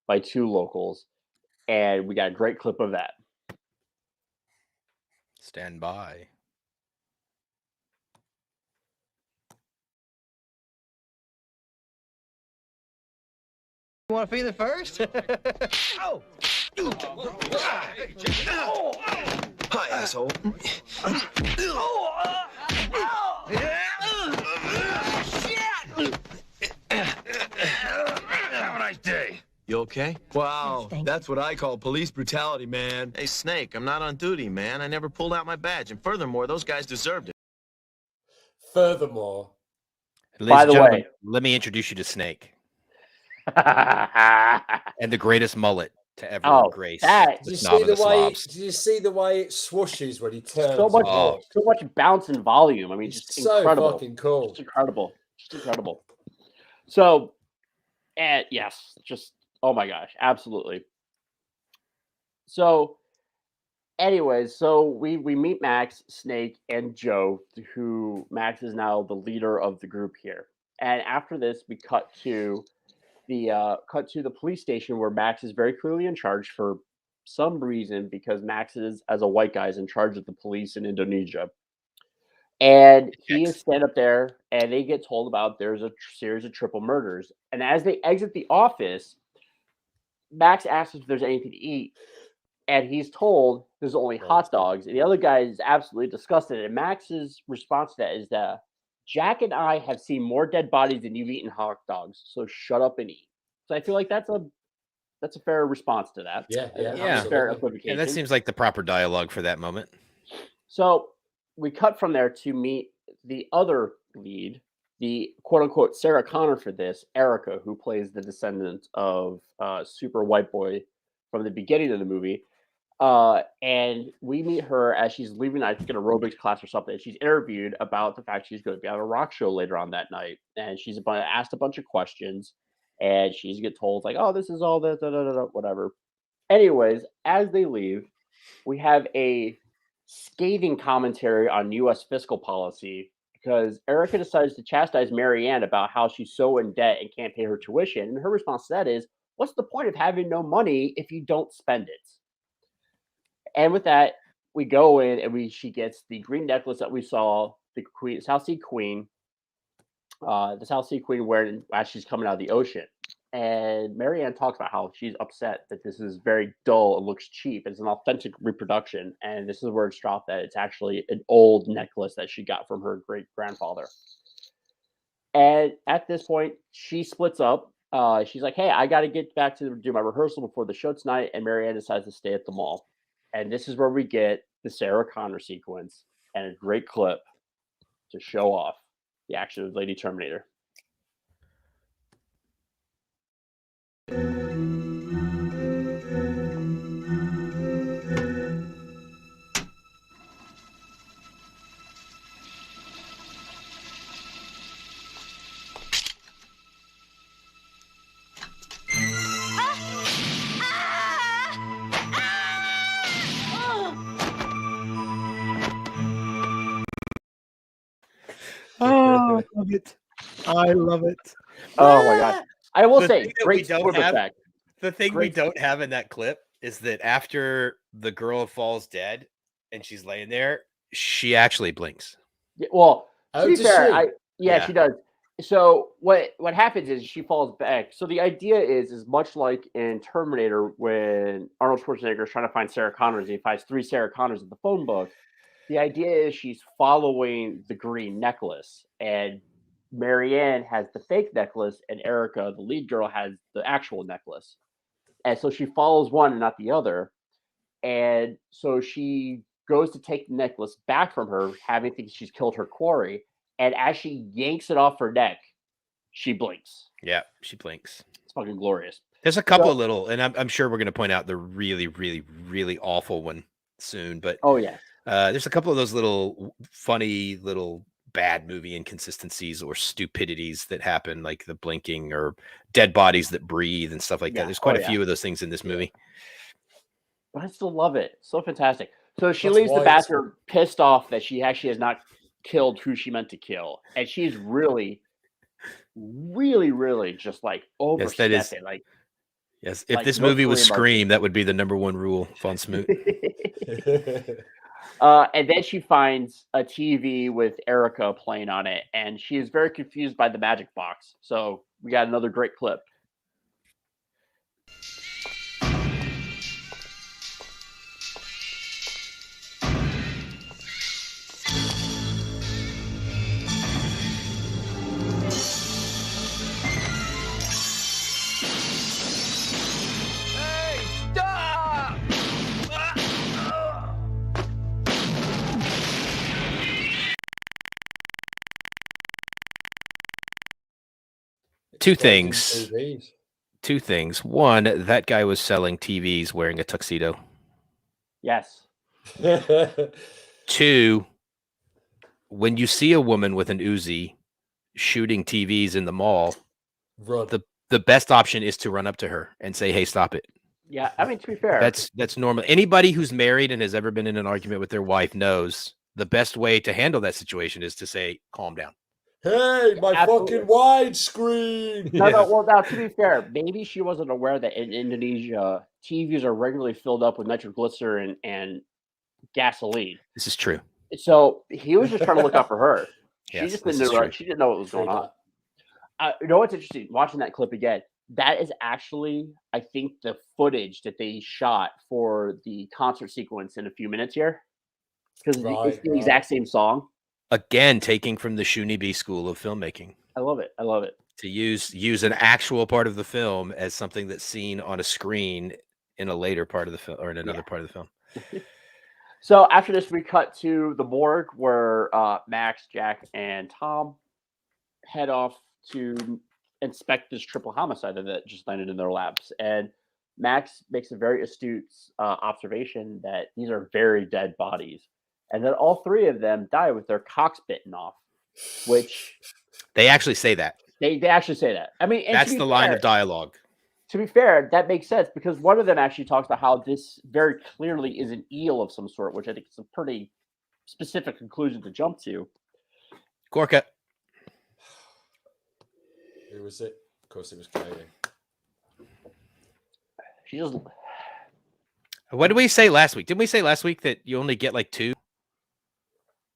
by two locals. And we got a great clip of that. Stand by. You want to feel it first? Oh! Hi, asshole. Have a nice day. You okay? Wow, that's what I call police brutality, man. Hey, Snake, I'm not on duty, man. I never pulled out my badge. And furthermore, those guys deserved it. Furthermore, Ladies and gentlemen, way, let me introduce you to Snake. And the greatest mullet to ever grace that, the Snob and the Slobs. did you see the way it swooshes when he turns? So much bounce and volume. I mean, It's just so incredible. fucking cool. Just incredible. So, and yes, just oh my gosh, absolutely. So, anyways, so we meet Max, Snake, and Joe, who Max is now the leader of the group here. And after this, we cut to the police station where Max is very clearly in charge for some reason because Max is, as a white guy, is in charge of the police in Indonesia. And he is stand up there, and they get told about there's a series of triple murders. And as they exit the office, Max asks if there's anything to eat, and he's told there's only hot dogs. And the other guy is absolutely disgusted. And Max's response to that is that Jack and I have seen more dead bodies than you've eaten hot dogs, so shut up and eat. So I feel like that's a fair response to that. Yeah. Fair equivocation. Yeah, that seems like the proper dialogue for that moment. So we cut from there to meet the other lead, the quote-unquote Sarah Connor for this, Erica, who plays the descendant of Super White Boy from the beginning of the movie. And we meet her as she's leaving, I think, an aerobics class or something. She's interviewed about the fact she's going to be at a rock show later on that night. And she's asked a bunch of questions. And she's get told, like, oh, this is all that, whatever. Anyways, as they leave, we have a scathing commentary on U.S. fiscal policy because Erica decides to chastise Marianne about how she's so in debt and can't pay her tuition. And her response to that is, what's the point of having no money if you don't spend it? And with that, we go in and she gets the green necklace that we saw the South Sea Queen wearing as she's coming out of the ocean. And Marianne talks about how she's upset that this is very dull and looks cheap. It's an authentic reproduction. And this is where it's dropped that it's actually an old necklace that she got from her great grandfather. And at this point, she splits up. She's like, hey, I got to get back to do my rehearsal before the show tonight. And Marianne decides to stay at the mall. And this is where we get the Sarah Connor sequence and a great clip to show off the action of Lady Terminator. Oh, I love it. I love it. Oh my god. I will The say, thing that great we don't sport have- effect. The thing we Great. don't have in that clip is that after the girl falls dead and she's laying there, she actually blinks. Yeah, well, to be does fair, she? Yeah. she does. So what happens is she falls back. So the idea is much like in Terminator when Arnold Schwarzenegger is trying to find Sarah Connors and he finds 3 Sarah Connors in the phone book. The idea is she's following the green necklace, and Marianne has the fake necklace, and Erica, the lead girl, has the actual necklace. And so she follows one and not the other. And so she goes to take the necklace back from her, having thinking she's killed her quarry. And as she yanks it off her neck, she blinks. Yeah, she blinks. It's fucking glorious. There's a couple of little, and I'm sure we're going to point out the really, really, really awful one soon. But yeah, there's a couple of those little funny little bad movie inconsistencies or stupidities that happen, like the blinking or dead bodies that breathe and stuff like that. There's quite a few of those things in this movie. But I still love it. So fantastic. So she That's leaves the why bathroom pissed off that she actually has not killed who she meant to kill. And she's really, really, really just like overstepping. Like, yes. If like this no movie was three Scream, that would be the #1 rule, Von Smoot. And then she finds a TV with Erica playing on it, and she is very confused by the magic box. So we got another great clip. Hey, stop! Two things. One, that guy was selling TVs wearing a tuxedo. Yes. Two, when you see a woman with an Uzi shooting TVs in the mall, the best option is to run up to her and say, "Hey, stop it." Yeah, I mean, to be fair, that's normal. Anybody who's married and has ever been in an argument with their wife knows the best way to handle that situation is to say, "Calm down." Hey, my fucking widescreen. No, well, now to be fair, maybe she wasn't aware that in Indonesia, TVs are regularly filled up with nitroglycerin and gasoline. This is true. So he was just trying to look out for her. She Yes, just this didn't is know. true. She didn't know what was going on. You know what's interesting? Watching that clip again, that is actually, I think, the footage that they shot for the concert sequence in a few minutes here, because it's the exact same song. Again, taking from the Shunibi school of filmmaking. I love it. I love it. To use an actual part of the film as something that's seen on a screen in a later part of the film or in another part of the film. So after this, we cut to the morgue where Max, Jack, and Tom head off to inspect this triple homicide that just landed in their laps. And Max makes a very astute observation that these are very dead bodies, and that all three of them die with their cocks bitten off, which they actually say that. They actually say that. I mean, that's the line of dialogue. To be fair, that makes sense because one of them actually talks about how this very clearly is an eel of some sort, which I think is a pretty specific conclusion to jump to. Gorka. Who was it? Of course, it was Katie. She just. What did we say last week? Didn't we say last week that you only get like 2?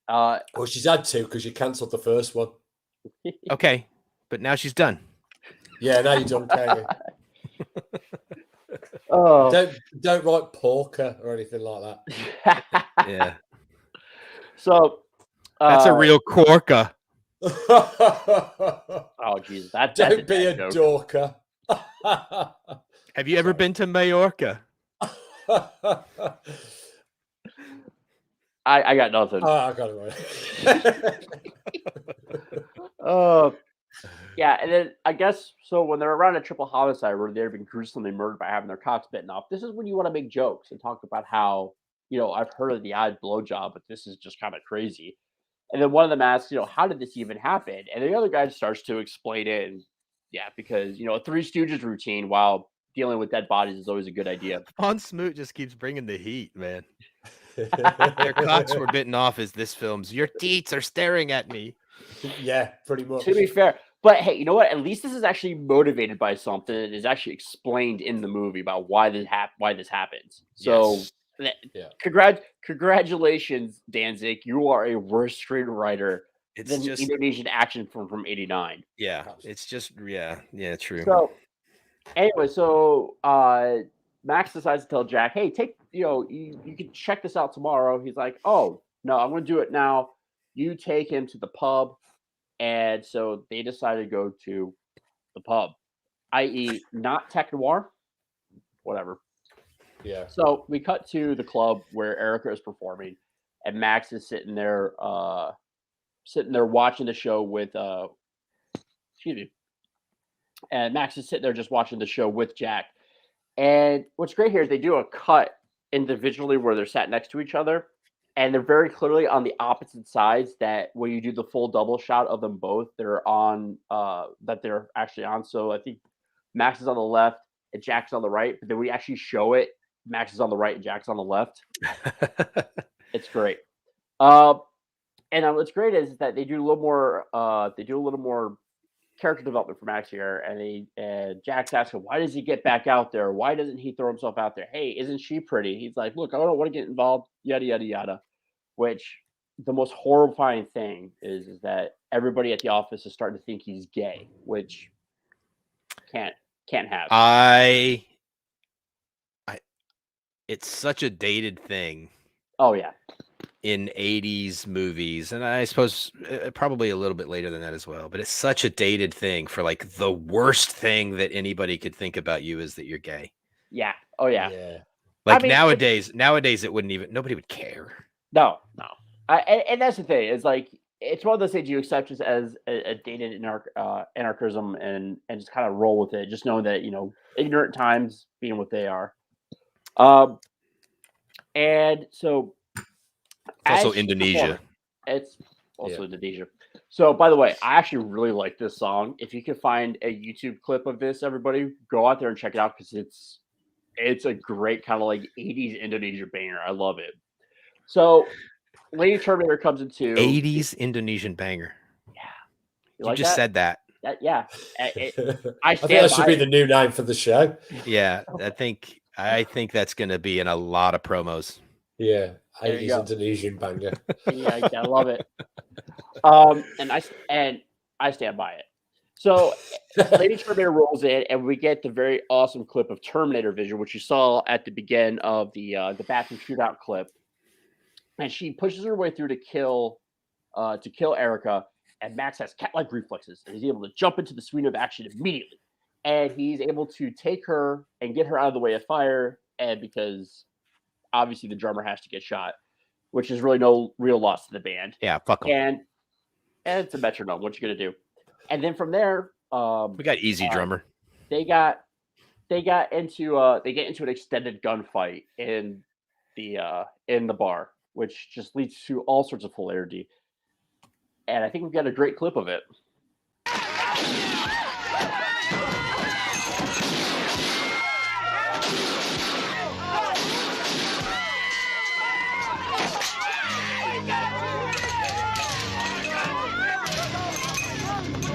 Well, she's had 2 because you cancelled the first one. Okay, but now she's done. Yeah, now you're done, Katie. Oh, don't write porker or anything like that. Yeah. So that's a real corker. Oh, geez, don't be a dorker. Have you ever been to Majorca? I got nothing. Oh, I got it right. Yeah, and then I guess so when they're around a triple homicide where they've been gruesomely murdered by having their cocks bitten off, this is when you want to make jokes and talk about how, I've heard of the odd blowjob, but this is just kind of crazy. And then one of them asks, how did this even happen? And the other guy starts to explain it. And yeah, because, a Three Stooges routine while dealing with dead bodies is always a good idea. Von Smoot just keeps bringing the heat, man. Their cocks were bitten off as this film's. Your teats are staring at me. Yeah, pretty much. To be fair. But hey, you know what? At least this is actually motivated by something that is actually explained in the movie about why this happens. So congratulations, Danzig. You are a worse screenwriter than just Indonesian action film from '89. Yeah, it's just true. So anyway, Max decides to tell Jack, "Hey, take you can check this out tomorrow." He's like, "Oh no, I'm going to do it now. You take him to the pub." And so they decided to go to the pub, i.e., not Tech Noir, whatever. Yeah. So we cut to the club where Erica is performing, and Max is sitting there watching the show with and Max is sitting there just watching the show with Jack. And what's great here is they do a cut individually where they're sat next to each other, and they're very clearly on the opposite sides. That when you do the full double shot of them both, they're on that they're actually on. So I think Max is on the left and Jack's on the right, but then we actually show it. Max is on the right and Jack's on the left. It's great. And what's great is that they do a little more. They do a little more character development for Max here, and Jack's asking, why does he get back out there? Why doesn't he throw himself out there? Hey, isn't she pretty? He's like, look, I don't want to get involved. Yada yada yada. Which the most horrifying thing is that everybody at the office is starting to think he's gay, which can't have. It's such a dated thing. Oh yeah. In 80s movies, and I suppose probably a little bit later than that as well, but it's such a dated thing for like the worst thing that anybody could think about you is that you're gay. Yeah. Oh yeah. Like, I mean, nowadays it wouldn't even, nobody would care. No. And that's the thing, is like, it's one of those things you accept just as a dated anarchism and just kind of roll with it, just knowing that, ignorant times being what they are. And so it's also Indonesia. It's also Indonesia. So, by the way, I actually really like this song. If you can find a YouTube clip of this, everybody, go out there and check it out, because it's a great kind of like 80s Indonesia banger. I love it. So, Lady Terminator comes into 80s Indonesian banger. Yeah, you just said that. Yeah, I think that should be the new name for the show. Yeah, I think that's going to be in a lot of promos. Yeah, 80s Indonesian banger. Yeah, I love it. And I stand by it. So Lady Terminator rolls in, and we get the very awesome clip of Terminator vision, which you saw at the beginning of the bathroom shootout clip. And she pushes her way through to kill Erica. And Max has cat-like reflexes, and he's able to jump into the swing of action immediately. And he's able to take her and get her out of the way of fire. And because obviously the drummer has to get shot, which is really no real loss to the band. Yeah, fuck them. And it's a metronome. What you gonna do? And then from there, we got easy drummer. They get into an extended gunfight in the bar, which just leads to all sorts of hilarity. And I think we've got a great clip of it.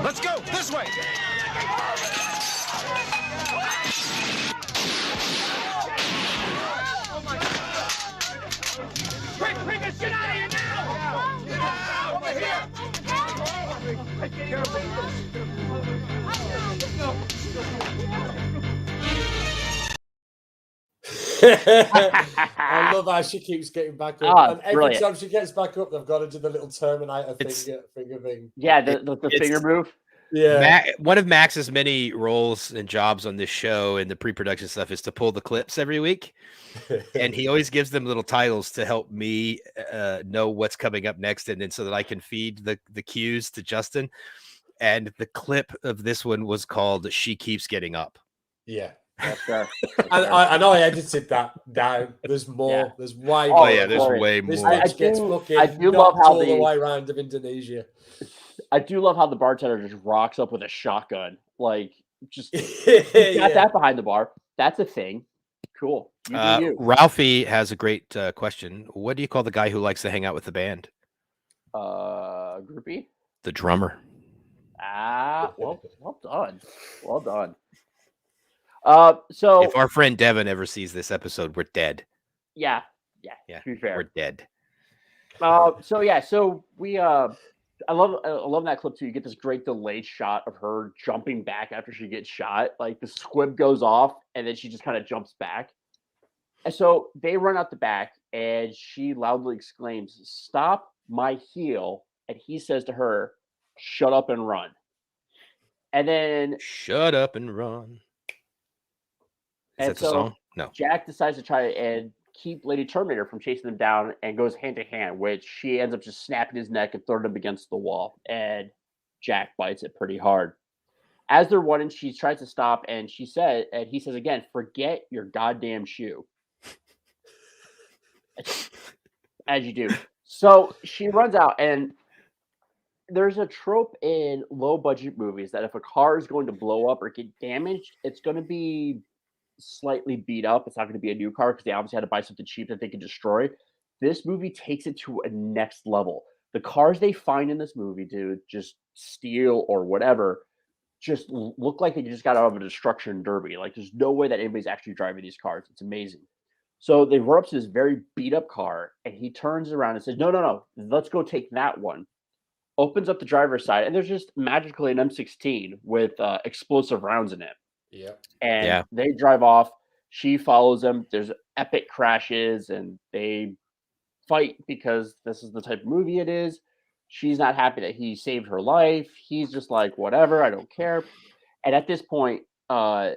Let's go this way. Quick, bring this shit out of here now! Get out over here! I love how she keeps getting back up. And every time she gets back up, they've got to do the little Terminator finger thing. Yeah, the finger move. Yeah. One of Max's many roles and jobs on this show and the pre-production stuff is to pull the clips every week. And he always gives them little titles to help me know what's coming up next, and then so that I can feed the cues to Justin. And the clip of this one was called "She Keeps Getting Up." Yeah. That's fair. I know I edited that down. There's more. Yeah. There's way more. Oh yeah, there's way more. I do love how all the way around of Indonesia. I do love how the bartender just rocks up with a shotgun. Like, just got that behind the bar. That's a thing. Cool. You. Ralphie has a great question. What do you call the guy who likes to hang out with the band? Groupie? The drummer. Well done. Well done. So if our friend Devin ever sees this episode, we're dead. Yeah. To be fair, we're dead. So we I love that clip too. You get this great delayed shot of her jumping back after she gets shot. Like the squib goes off, and then she just kind of jumps back. And so they run out the back, and she loudly exclaims, "Stop my heel!" And he says to her, "Shut up and run." And then shut up and run. Is that the song? No. Jack decides to try and keep Lady Terminator from chasing them down, and goes hand to hand, which she ends up just snapping his neck and throwing him against the wall. And Jack bites it pretty hard. As they're running, she tries to stop, and he says again, "Forget your goddamn shoe." As you do. So she runs out, and there's a trope in low budget movies that if a car is going to blow up or get damaged, it's going to be slightly beat up. It's not going to be a new car because they obviously had to buy something cheap that they could destroy. This movie takes it to a next level. The cars they find in this movie, dude, just steal or whatever, just look like they just got out of a destruction derby. Like there's no way that anybody's actually driving these cars. It's amazing. So they run up to this very beat up car, and he turns around and says, "No, no, no, let's go take that one." Opens up the driver's side, and there's just magically an M16 with explosive rounds in it. Yeah. And they drive off. She follows them. There's epic crashes, and they fight because this is the type of movie it is. She's not happy that he saved her life. He's just like, whatever, I don't care. And at this point, they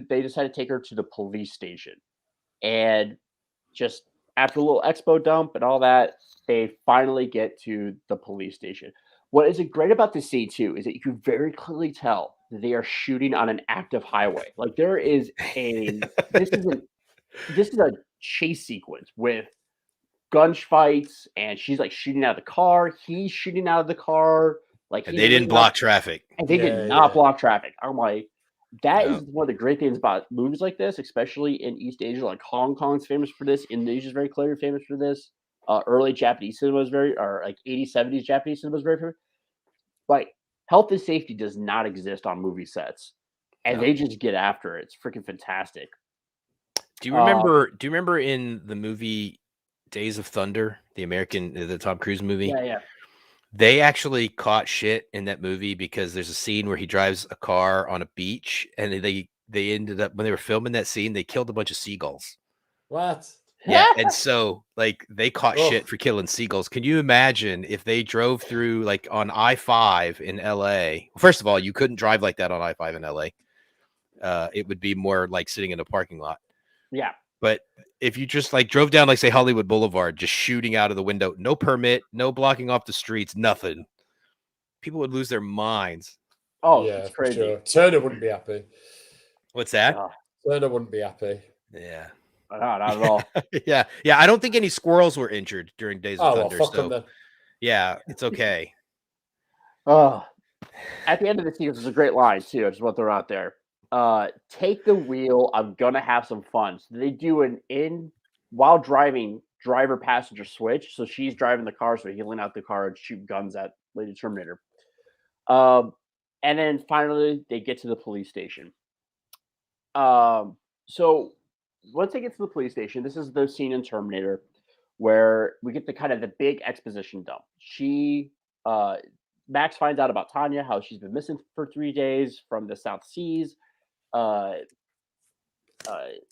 decide to take her to the police station. And just after a little expo dump and all that, they finally get to the police station. What is great about this scene too is that you can very clearly tell that they are shooting on an active highway. Like there is this is a chase sequence with gunfights, and she's like shooting out of the car. He's shooting out of the car. Like and they didn't block traffic. And they did not block traffic. I'm like, that is one of the great things about movies like this, especially in East Asia. Like Hong Kong's famous for this. Indonesia is very clearly famous for this. Early Japanese cinema was like 80s, 70s Japanese cinema was very famous. Like health and safety does not exist on movie sets, and they just get after it. It's freaking fantastic. Do you remember in the movie Days of Thunder, the Tom Cruise movie? Yeah. They actually caught shit in that movie because there's a scene where he drives a car on a beach, and they ended up, when they were filming that scene, they killed a bunch of seagulls. What? Yeah, and so like they caught shit for killing seagulls. Can you imagine if they drove through like on I-5 in LA? First of all, you couldn't drive like that on I-5 in LA. It would be more like sitting in a parking lot. Yeah. But if you just like drove down, like say Hollywood Boulevard, just shooting out of the window, no permit, no blocking off the streets, nothing, people would lose their minds. Oh, yeah, it's crazy. Sure. Turner wouldn't be happy. What's that? Turner wouldn't be happy. Yeah. Not at all. yeah. I don't think any squirrels were injured during Days of Thunder. Well, fuck them then. Yeah, it's okay. At the end of the sequence, there's a great line too. I just want to throw out there. Take the wheel. I'm gonna have some fun. So they do while driving, driver passenger switch. So she's driving the car, so he's lean out the car and shoot guns at Lady Terminator. And then finally they get to the police station. So once they get to the police station, this is the scene in Terminator where we get the kind of the big exposition dump. Max finds out about Tanya, how she's been missing for 3 days from the South Seas.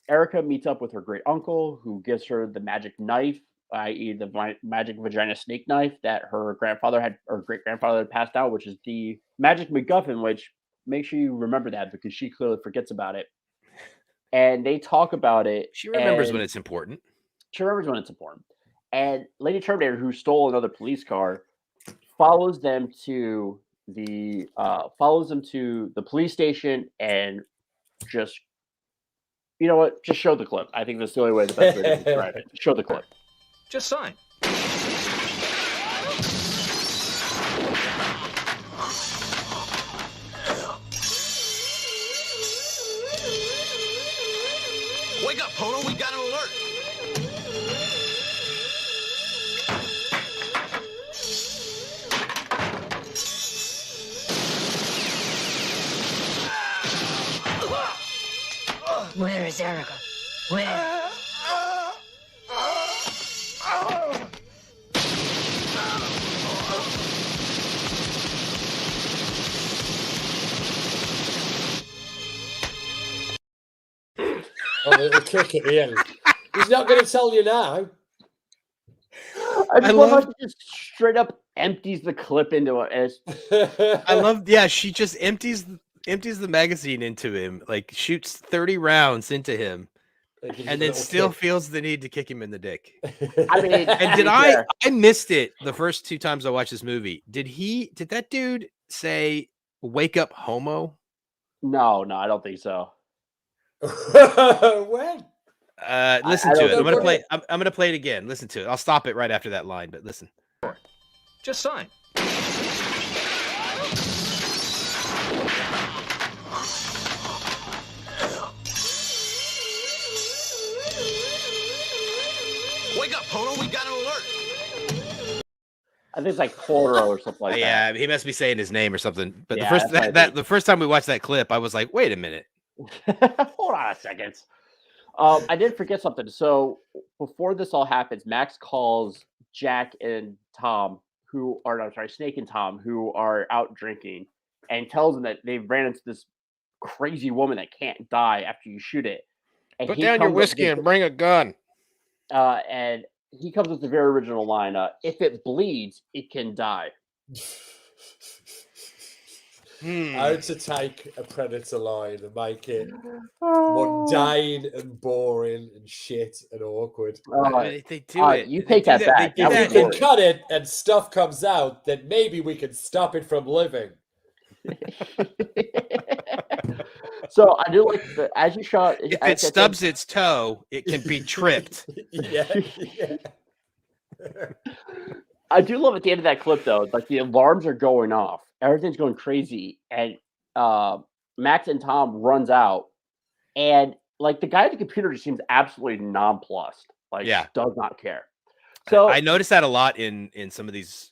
Erica meets up with her great uncle, who gives her the magic knife, i.e., the magic vagina snake knife that her great grandfather had passed out, which is the magic MacGuffin. Which make sure you remember that because she clearly forgets about it. And they talk about it. She remembers when it's important. And Lady Terminator, who stole another police car, follows them to the police station and just, you know what? Just show the clip. I think that's the only way, the best way to describe it. Show the clip. Just sign. Wake up, Pono. We got an alert. Where is Erica? Where? The kick at the end. He's not going to tell you now. I love how she just straight up empties the clip into it. She just empties the magazine into him, like shoots 30 rounds into him, and then still feels the need to kick him in the dick. I mean, and I missed it the first 2 times I watched this movie. Did that dude say "wake up, homo"? No, I don't think so. When? Listen to it. I'm gonna play. I'm gonna play it again. Listen to it. I'll stop it right after that line, but listen. Just sign. Wake up, Pono. We got an alert. I think it's like Toro or something like that. Yeah, he must be saying his name or something. But Yeah, the first time we watched that clip, I was like, wait a minute. Hold on a second. I did forget something. So before this all happens, Max calls Jack and Tom, Snake and Tom, who are out drinking, and tells them that they've ran into this crazy woman that can't die after you shoot it. And Put down your whiskey and bring a gun. And he comes with the very original line, if it bleeds, it can die. How to take a Predator line and make it mundane and boring and shit and awkward. They do it. You take that back. If we can cut it and stuff comes out, then maybe we can stop it from living. So I do like as you shot. If it stubs its toe, it can be tripped. Yeah. I do love at the end of that clip though, like the alarms are going off, everything's going crazy, and Max and Tom runs out, and like the guy at the computer just seems absolutely nonplussed, like does not care. So I noticed that a lot in some of these.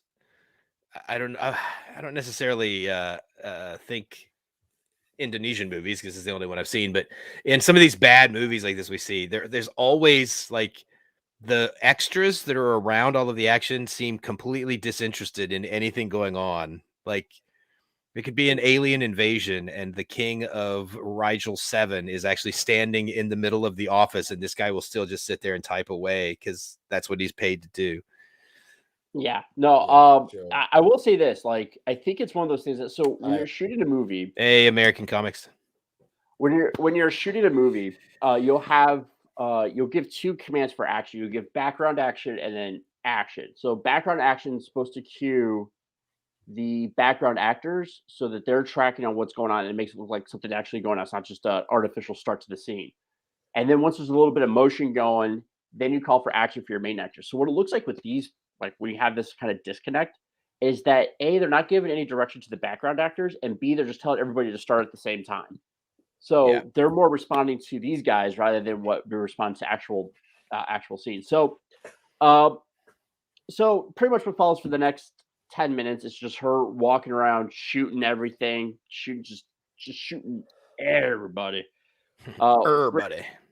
I don't necessarily think Indonesian movies because it's the only one I've seen, but in some of these bad movies like this we see, there's always like the extras that are around all of the action seem completely disinterested in anything going on. Like it could be an alien invasion and the king of Rigel 7 is actually standing in the middle of the office and this guy will still just sit there and type away because that's what he's paid to do. Yeah, no, sure. I will say this, like, I think it's one of those things that, so when you're shooting a movie, American comics, when you're shooting a movie, you'll give two commands for action. You give background action and then action. So background action is supposed to cue the background actors so that they're tracking on what's going on and it makes it look like something actually going on. It's not just an artificial start to the scene. And then once there's a little bit of motion going, then you call for action for your main actors. So what it looks like with these, like when you have this kind of disconnect, is that A, they're not giving any direction to the background actors, and B, they're just telling everybody to start at the same time. So they're more responding to these guys rather than what we respond to actual scenes. So, so pretty much what follows for the next 10 minutes is just her walking around, shooting everything, just shooting everybody.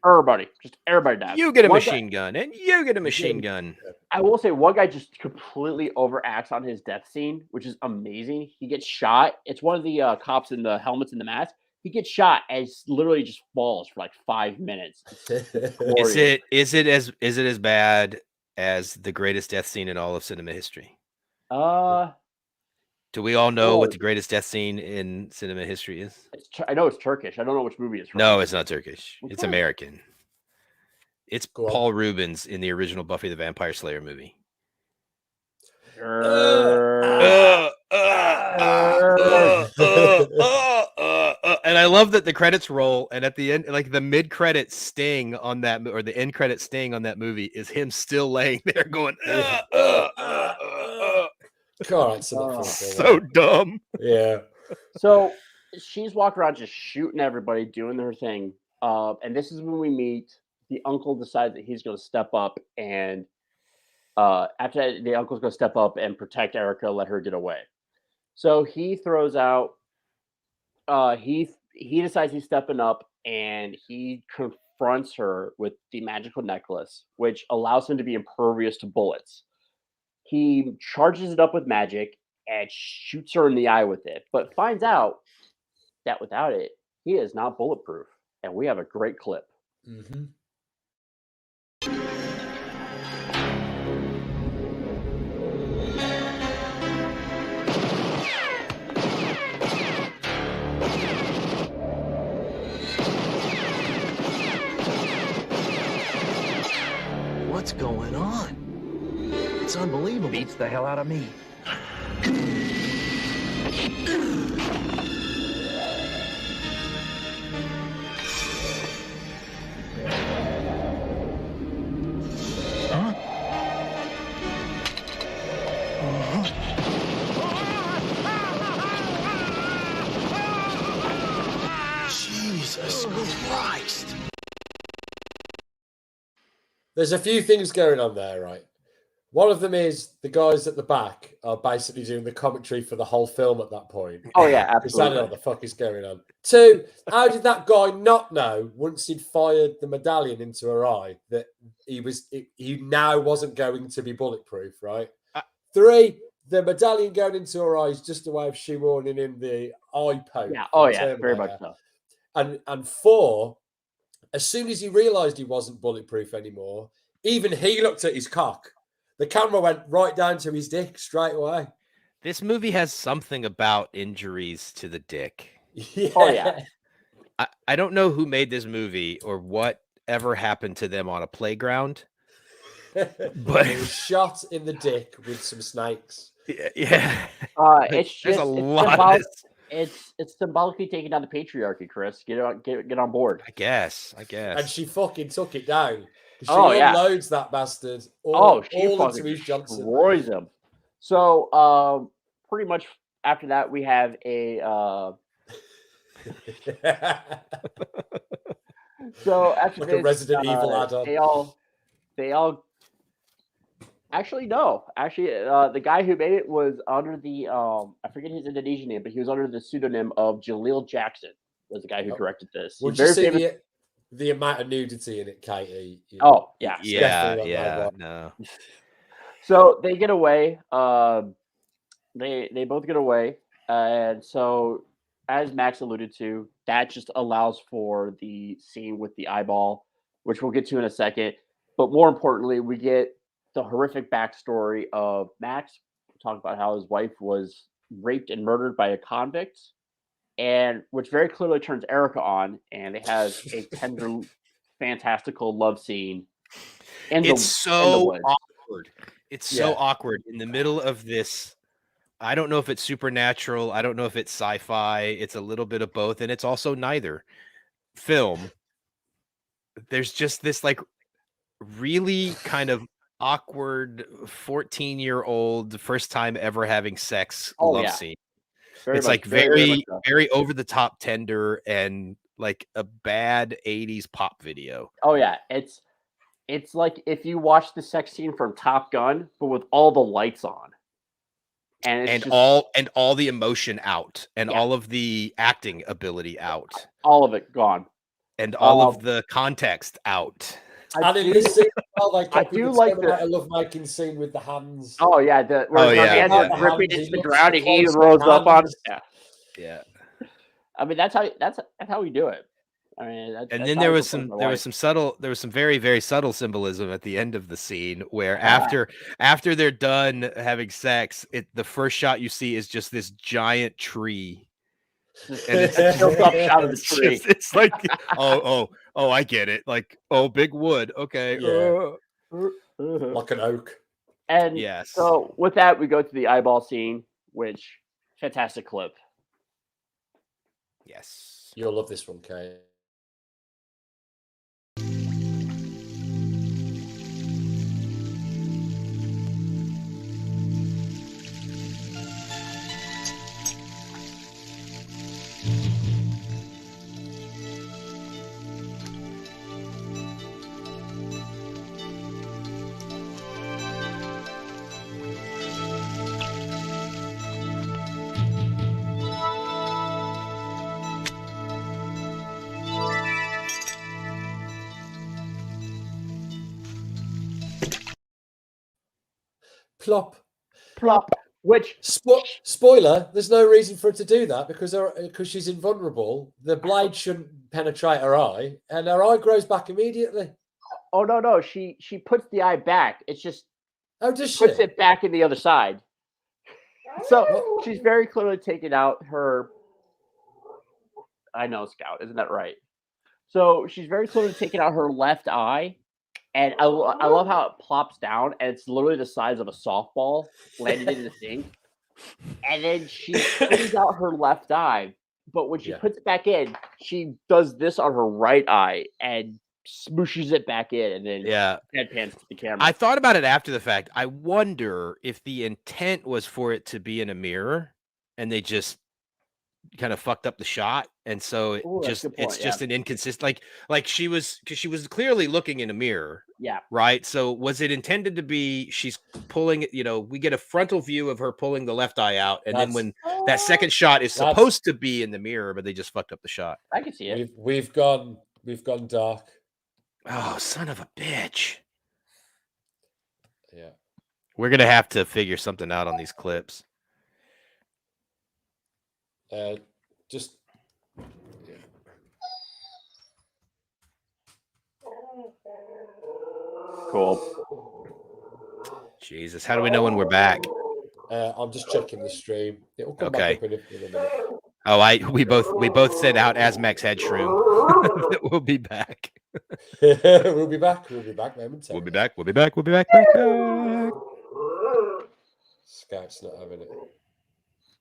Everybody, just everybody dies. You get a machine gun, and you get a machine gun. I will say one guy just completely overacts on his death scene, which is amazing. He gets shot. It's one of the cops in the helmets and the mask. He gets shot and literally just falls for like 5 minutes. Is it as bad as the greatest death scene in all of cinema history? Do we all know what the greatest death scene in cinema history is? I know it's Turkish. I don't know which movie it's from. No, it's not Turkish. It's American. It's Paul Rubens in the original Buffy the Vampire Slayer movie. And I love that the credits roll, and at the end, like the mid-credit sting on that, or the end credit sting on that movie, is him still laying there going, God, so dumb. Yeah. So she's walking around just shooting everybody, doing her thing. And this is when we meet the uncle decides that he's going to step up, and after that, the uncle's going to step up and protect Erica, let her get away. So he throws out. He decides he's stepping up, and he confronts her with the magical necklace, which allows him to be impervious to bullets. He charges it up with magic and shoots her in the eye with it, but finds out that without it, he is not bulletproof. And we have a great clip. Mm-hmm. What's going on? It's unbelievable. Beats the hell out of me. There's a few things going on there, right? One of them is the guys at the back are basically doing the commentary for the whole film at that point. Oh yeah, Because they absolutely. don't know what the fuck is going on. Two, how did that guy not know once he'd fired the medallion into her eye that he now wasn't going to be bulletproof, right? Three, the medallion going into her eye is just a way of shoehorning in the eye poke. Yeah. Oh yeah, Terminator. very much so. And four, as soon as he realised he wasn't bulletproof anymore, even he looked at his cock. The camera went right down to his dick straight away. This movie has something about injuries to the dick. Yeah. Oh yeah. I don't know who made this movie or what ever happened to them on a playground. But it was shot in the dick with some snakes. Yeah. It's just There's a lot of this. It's symbolically taking down the patriarchy, Chris. Get on board. I guess. And she fucking took it down. She yeah. unloads that bastard. She all fucking into Johnson. destroys him. So pretty much after that we have a so after like this, a Resident Evil add-on. They all actually no. Actually the guy who made it was under the I forget his Indonesian name, but he was under the pseudonym of Jaleel Jackson, was the guy who directed this. Would you see the amount of nudity in it, Katie? Oh yeah. Yeah. No. So they get away. They both get away, and so as Max alluded to, that just allows for the scene with the eyeball, which we'll get to in a second. But more importantly, we get the horrific backstory of Max. We'll talk about how his wife was raped and murdered by a convict, and which very clearly turns Erica on, and they have a tender, fantastical love scene. It's so awkward. It's so awkward in the middle of this. I don't know if it's supernatural. I don't know if it's sci-fi. It's a little bit of both, and it's also neither. Film. There's just this like really kind of awkward 14-year-old first time ever having sex love scene. It's like very over the top tender and like a bad 80s pop video. Oh yeah, it's like if you watch the sex scene from Top Gun, but with all the lights on, and all the emotion out, and all of the acting ability out, all of it gone, and all of the context out. I do like the lovemaking scene with the hands. Oh yeah, where his hands are gripping into the ground and he rolls up on. Yeah. I mean that's how we do it. I mean, and then there was some very, very subtle symbolism at the end of the scene where after they're done having sex, the first shot you see is just this giant tree. And it's a tilt-up shot of the tree. It's like, oh, I get it. Like, big wood. Okay. Like an oak. And so with that, we go to the eyeball scene, which fantastic clip. Yes. You'll love this one, Kay. Plop. Which spoiler? There's no reason for her to do that because she's invulnerable. The blade shouldn't penetrate her eye, and her eye grows back immediately. Oh no! She puts the eye back. It's just does she puts it back in the other side. So she's very clearly taken out her. I know, Scout, isn't that right? So she's very clearly taken out her left eye. And I love how it plops down, and it's literally the size of a softball landed in the sink. And then she cleans out her left eye, but when she puts it back in, she does this on her right eye and smooshes it back in, and then deadpans to the camera. I thought about it after the fact. I wonder if the intent was for it to be in a mirror, and they just kind of fucked up the shot, and so it's just an inconsistent. Like she was clearly looking in a mirror, Yeah. Right. So was it intended to be she's pulling it, we get a frontal view of her pulling the left eye out, and then when that second shot is supposed to be in the mirror, but they just fucked up the shot. I can see it. We've gone dark. Oh, son of a bitch. Yeah. We're gonna have to figure something out on these clips. Just Cool. Jesus, how do we know when we're back? I'm just checking the stream. It'll come Okay. back up in a minute. Oh, we both sent out Asmax head shroom. We'll be back. We'll be back momentarily. We'll be back. Scout's not having it.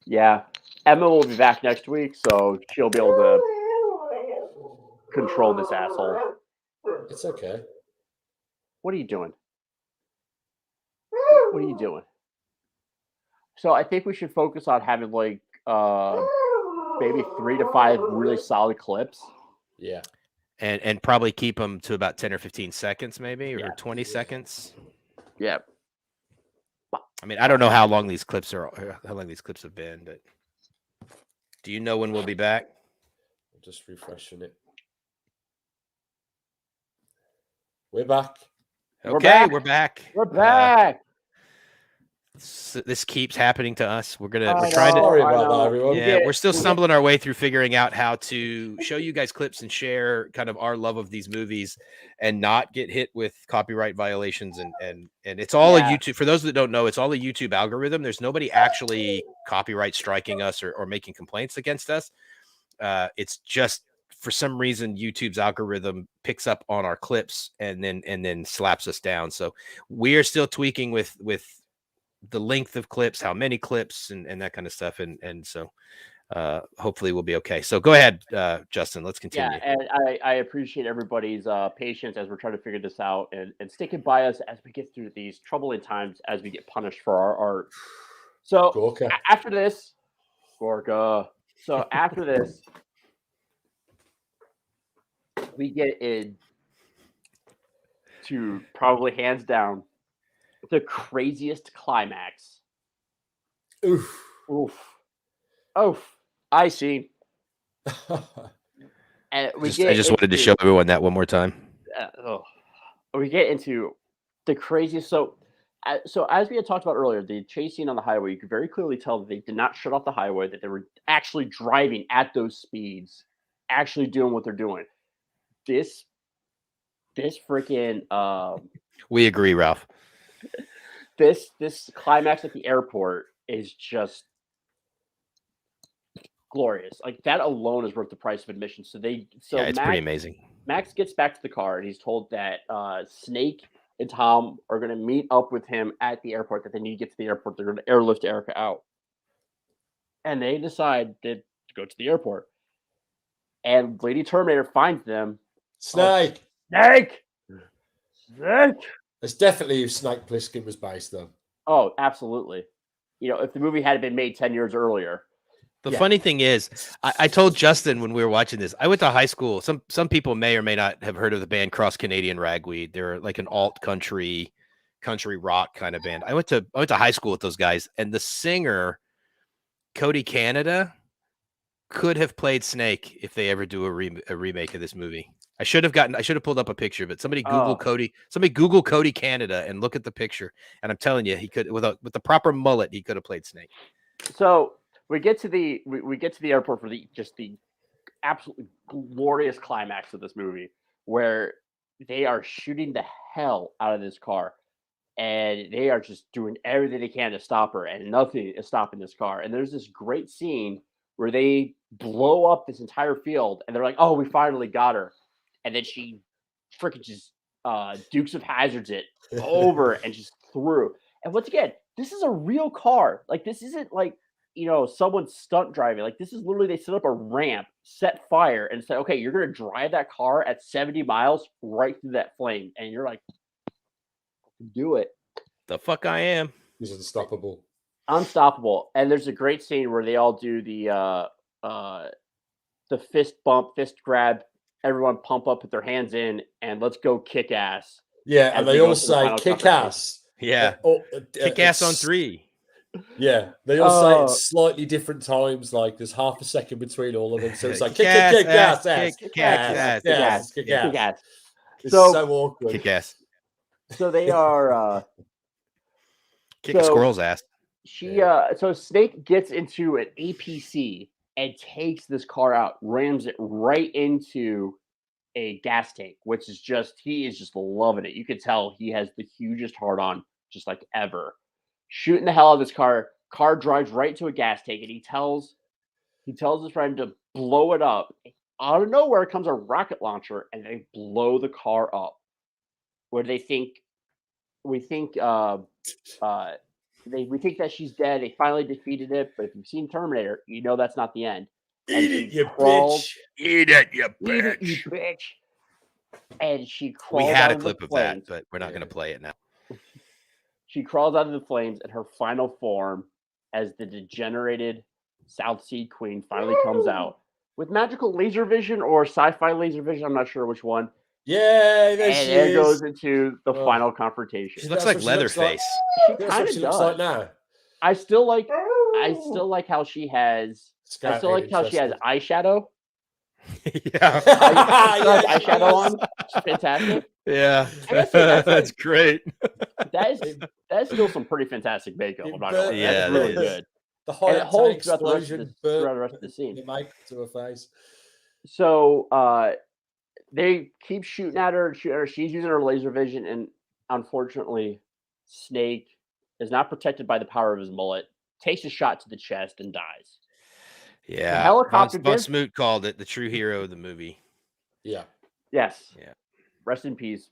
Yeah. Emma will be back next week, so she'll be able to control this asshole. It's okay. What are you doing? What are you doing? So I think we should focus on having like maybe 3 to 5 really solid clips. Yeah. And probably keep them to about 10 or 15 seconds, maybe, or 20 seconds. Yeah. I mean, I don't know how long these clips have been, but do you know when we'll be back? I'm just refreshing it. We're back. Okay, we're back. We're back. So this keeps happening to us. We're trying to. Sorry about that, everyone. Yeah, we're still stumbling our way through figuring out how to show you guys clips and share kind of our love of these movies, and not get hit with copyright violations. And it's all a YouTube. For those that don't know, it's all a YouTube algorithm. There's nobody actually copyright striking us or making complaints against us. It's just for some reason YouTube's algorithm picks up on our clips and then slaps us down. So we are still tweaking with the length of clips, how many clips, and that kind of stuff. And so hopefully we'll be okay. So go ahead, Justin, let's continue. Yeah, and I appreciate everybody's patience as we're trying to figure this out and sticking by us as we get through these troubling times as we get punished for our art. So Gorka. After this, Gorka. So after this, we get in to probably hands down the craziest climax. Oof. I see. And I just wanted to show everyone that one more time. We get into the craziest. So as we had talked about earlier, the chase scene on the highway, you could very clearly tell that they did not shut off the highway, that they were actually driving at those speeds, actually doing what they're doing. This freaking we agree, Ralph. This climax at the airport is just glorious. Like that alone is worth the price of admission. So it's pretty amazing. Max gets back to the car and he's told that Snake and Tom are going to meet up with him at the airport, that they need to get to the airport. They're going to airlift Erica out. And they decide to go to the airport. And Lady Terminator finds them. Snake! Snake! It's definitely if Snake Plissken was based on. Oh, absolutely. If the movie had been made 10 years earlier. The funny thing is, I told Justin when we were watching this, I went to high school. Some people may or may not have heard of the band Cross Canadian Ragweed. They're like an alt country rock kind of band. I went to high school with those guys, and the singer, Cody Canada, could have played Snake if they ever do a remake of this movie. I should have pulled up a picture, but somebody Google Cody Canada and look at the picture. And I'm telling you, he could with the proper mullet, he could have played Snake. So we get to the airport for the absolutely glorious climax of this movie, where they are shooting the hell out of this car, and they are just doing everything they can to stop her, and nothing is stopping this car. And there's this great scene where they blow up this entire field, and they're like, "Oh, we finally got her." And then she freaking just Dukes of Hazzards it over and just through. And once again, this is a real car. Like, this isn't like, someone's stunt driving. Like, this is literally, they set up a ramp, set fire, and said, okay, you're going to drive that car at 70 miles right through that flame. And you're like, do it. The fuck I am. He's unstoppable. Unstoppable. And there's a great scene where they all do the fist bump, fist grab, everyone pump up, put their hands in, and let's go kick ass. Yeah, and they all say the kick ass. Yeah. Kick ass on 3. Yeah, they all say it at slightly different times. Like there's half a second between all of them, so it's like kick ass. It's so awkward. Kick ass. So they are kick a squirrel's ass. So Snake gets into an APC and takes this car out, rams it right into a gas tank, which is he is just loving it. You could tell he has the hugest heart on, just like ever. Shooting the hell out of this car. Car drives right to a gas tank, and he tells his friend to blow it up. Out of nowhere comes a rocket launcher, and they blow the car up. Where we think that she's dead. They finally defeated it, but if you've seen Terminator, you know that's not the end. Eat it, you bitch! Eat it, you bitch! Eat it, you bitch! And she crawls. We had a clip of that, but we're not going to play it now. She crawls out of the flames, and her final form, as the degenerated South Sea Queen, finally comes out with magical laser vision or sci-fi laser vision. I'm not sure which one. Yeah, there and she it is. goes into the final confrontation. She looks like Leatherface. She kind of does. Looks like now. I still like how she has. I still like how she has eyeshadow. Yeah, eyeshadow on. It's fantastic. Yeah, that's great. That is still some pretty fantastic makeup. I'm not gonna lie. Yeah, that's really good. The whole holds throughout the rest of the scene. The mic to her face. So they keep shooting at her. She's using her laser vision, and unfortunately, Snake is not protected by the power of his mullet. Takes a shot to the chest and dies. Yeah, the helicopter. Von Smoot called it the true hero of the movie. Yeah. Yes. Yeah. Rest in peace.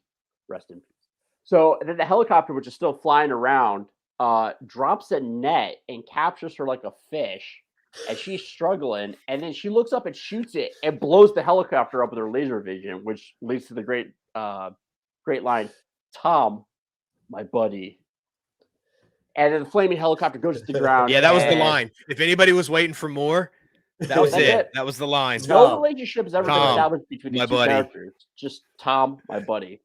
Rest in peace. So then the helicopter, which is still flying around, drops a net and captures her like a fish. And she's struggling, and then she looks up and shoots it and blows the helicopter up with her laser vision, which leads to the great line, "Tom, my buddy." And then the flaming helicopter goes to the ground. Yeah, that was the line. If anybody was waiting for more, that was it. That was the line. No relationship has ever been established between these two characters. Just Tom, my buddy.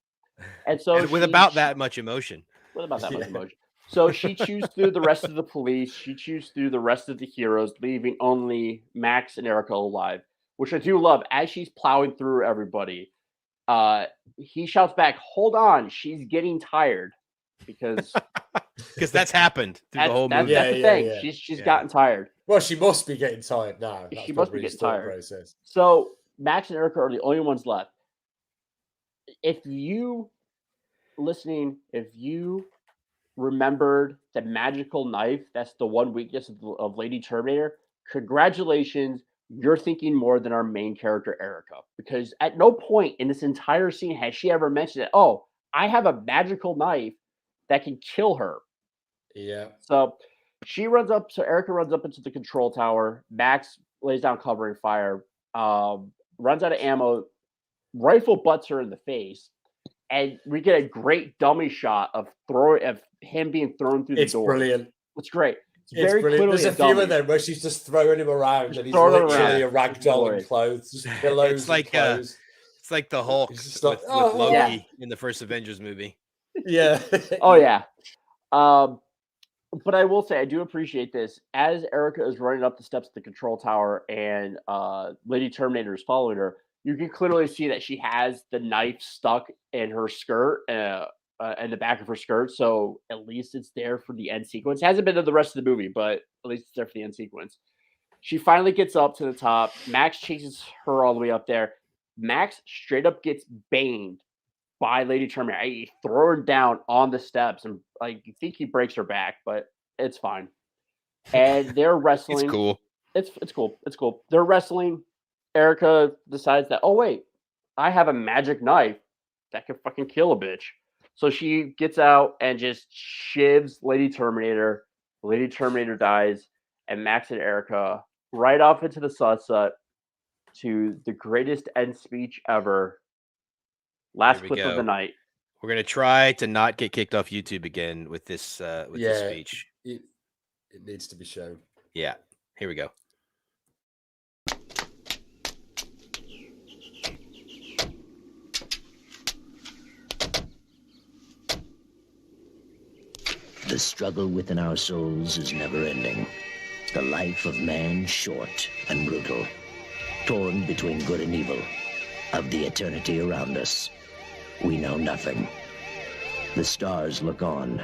And so with about that much emotion. With about that much emotion. So she chews through the rest of the police. She chews through the rest of the heroes, leaving only Max and Erica alive, which I do love. As she's plowing through everybody, he shouts back, "Hold on, she's getting tired," because that's happened through the whole movie. That's the thing. Yeah. She's gotten tired. Well, she must be getting tired now. She must be getting tired. Process. So Max and Erica are the only ones left. If you remembered the magical knife, that's the one weakness of Lady Terminator, congratulations, you're thinking more than our main character Erica, because at no point in this entire scene has she ever mentioned it. Oh, I have a magical knife that can kill her. Yeah. So Erica runs up into the control tower. Max lays down covering fire, runs out of ammo, rifle butts her in the face. And we get a great dummy shot of him being thrown through the door. It's brilliant. It's great. It's very brilliant. There's a few of them where she's just throwing him around and he's literally a ragdoll in clothes, just pillows. It's like it's like the Hulk with Loki in the first Avengers movie. Yeah. Oh yeah. But I will say I do appreciate this. As Erica is running up the steps of the control tower and Lady Terminator is following her, you can clearly see that she has the knife stuck in her skirt, in the back of her skirt. So at least it's there for the end sequence. It hasn't been in the rest of the movie, but at least it's there for the end sequence. She finally gets up to the top. Max chases her all the way up there. Max straight up gets banged by Lady Terminator. He throw her down on the steps, and you think he breaks her back, but it's fine. And they're wrestling. It's cool. It's cool. It's cool. They're wrestling. Erica decides that, oh wait, I have a magic knife that can fucking kill a bitch. So she gets out and just shivs Lady Terminator. Lady Terminator dies, and Max and Erica ride off into the sunset to the greatest end speech ever. Last clip of the night. We're gonna try to not get kicked off YouTube again with this this speech. It needs to be shown. Yeah. Here we go. The struggle within our souls is never ending. The life of man short and brutal, torn between good and evil. Of the eternity around us, we know nothing. The stars look on.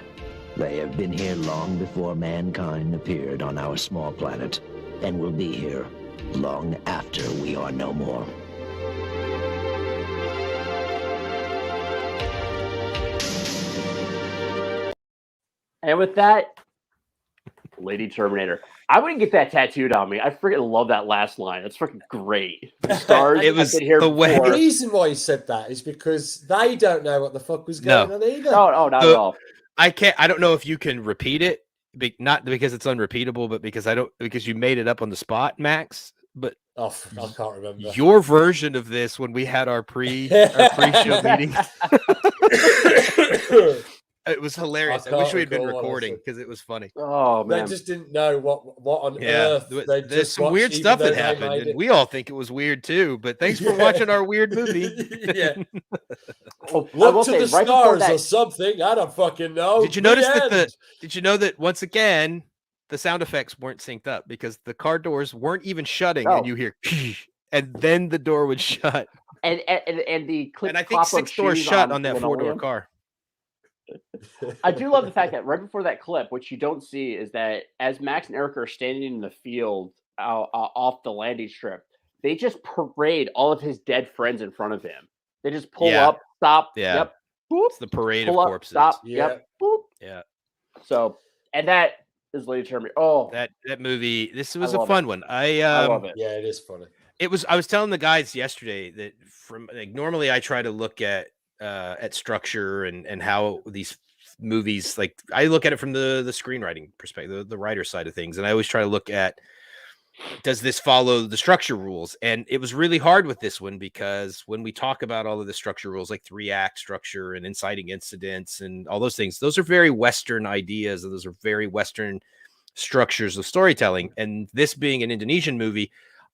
They have been here long before mankind appeared on our small planet, and will be here long after we are no more. And with that, Lady Terminator. I wouldn't get that tattooed on me. I freaking love that last line. It's freaking great. The stars. It was here the way. The reason why he said that is because they don't know what the fuck was going on either. No, not at all. I can't. I don't know if you can repeat it. Not because it's unrepeatable, but because you made it up on the spot, Max. But I can't remember your version of this when we had our pre-show meeting. It was hilarious. I wish we had been recording because it was funny. Oh man, they just didn't know what on earth. There's some weird stuff that happened, and we all think it was weird too. But thanks for watching our weird movie. Yeah, look to the stars or something. I don't fucking know. Did you notice that? Did you know that once again the sound effects weren't synced up because the car doors weren't even shutting, and you hear, and then the door would shut. And the click. And I think 6 doors shut on that 4-door car. I do love the fact that right before that clip, what you don't see is that as Max and Erica are standing in the field off the landing strip, they just parade all of his dead friends in front of him. They just pull up, stop, yep, boop, it's the parade pull of up, corpses. stop, yep, boop. Yeah. So, and that is Lady Terminator. Oh, that movie. This was a fun one. I love it. Yeah, it is funny. It was. I was telling the guys yesterday that normally I try to look at structure and how these movies, like I look at it from the screenwriting perspective, the writer side of things, and I always try to look at, does this follow the structure rules? And it was really hard with this one because when we talk about all of the structure rules, like 3-act structure and inciting incidents and all those things, those are very Western ideas, and those are very Western structures of storytelling. And this being an Indonesian movie,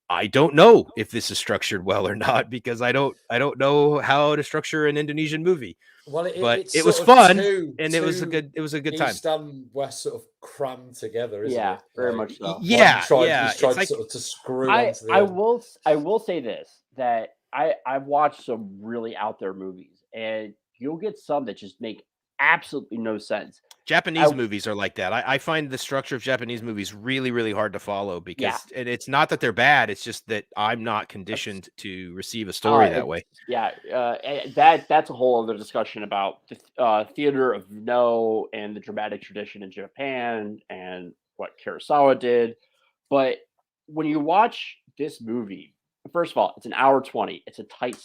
I don't know if this is structured well or not because I don't know how to structure an Indonesian movie. Well, it was fun, and it was a good time. East and West sort of crammed together, isn't it? Yeah, very much so. Yeah, He's tried like, sort of to screw onto the end. I will say this, that I've watched some really out there movies, and you'll get some that just make absolutely no sense. Japanese movies are like that. I find the structure of Japanese movies really, really hard to follow because and it's not that they're bad. It's just that I'm not conditioned to receive a story that way. Yeah. That's a whole other discussion about the theater of no and the dramatic tradition in Japan and what Kurosawa did. But when you watch this movie, first of all, it's an hour 20. It's a tight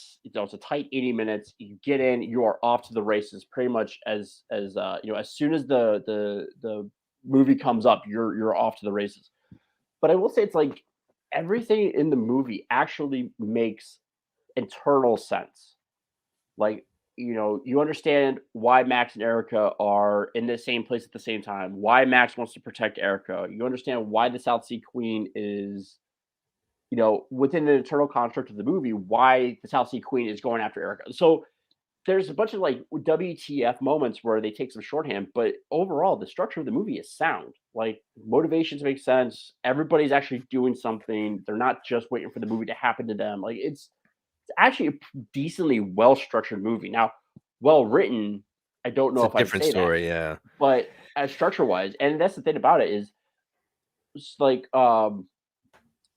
80 minutes. You get in, you are off to the races pretty much as soon as the movie comes up, you're off to the races. But I will say it's like everything in the movie actually makes internal sense. Like, you understand why Max and Erica are in the same place at the same time, why Max wants to protect Erica. You understand why the South Sea Queen is, within the internal construct of the movie, why the South Sea Queen is going after Erica. So there's a bunch of like WTF moments where they take some shorthand, but overall the structure of the movie is sound. Like motivations make sense. Everybody's actually doing something. They're not just waiting for the movie to happen to them. Like it's actually a decently well-structured movie. Now, well written, I don't know if I different story, that, yeah. But as structure-wise, and that's the thing about it is, it's like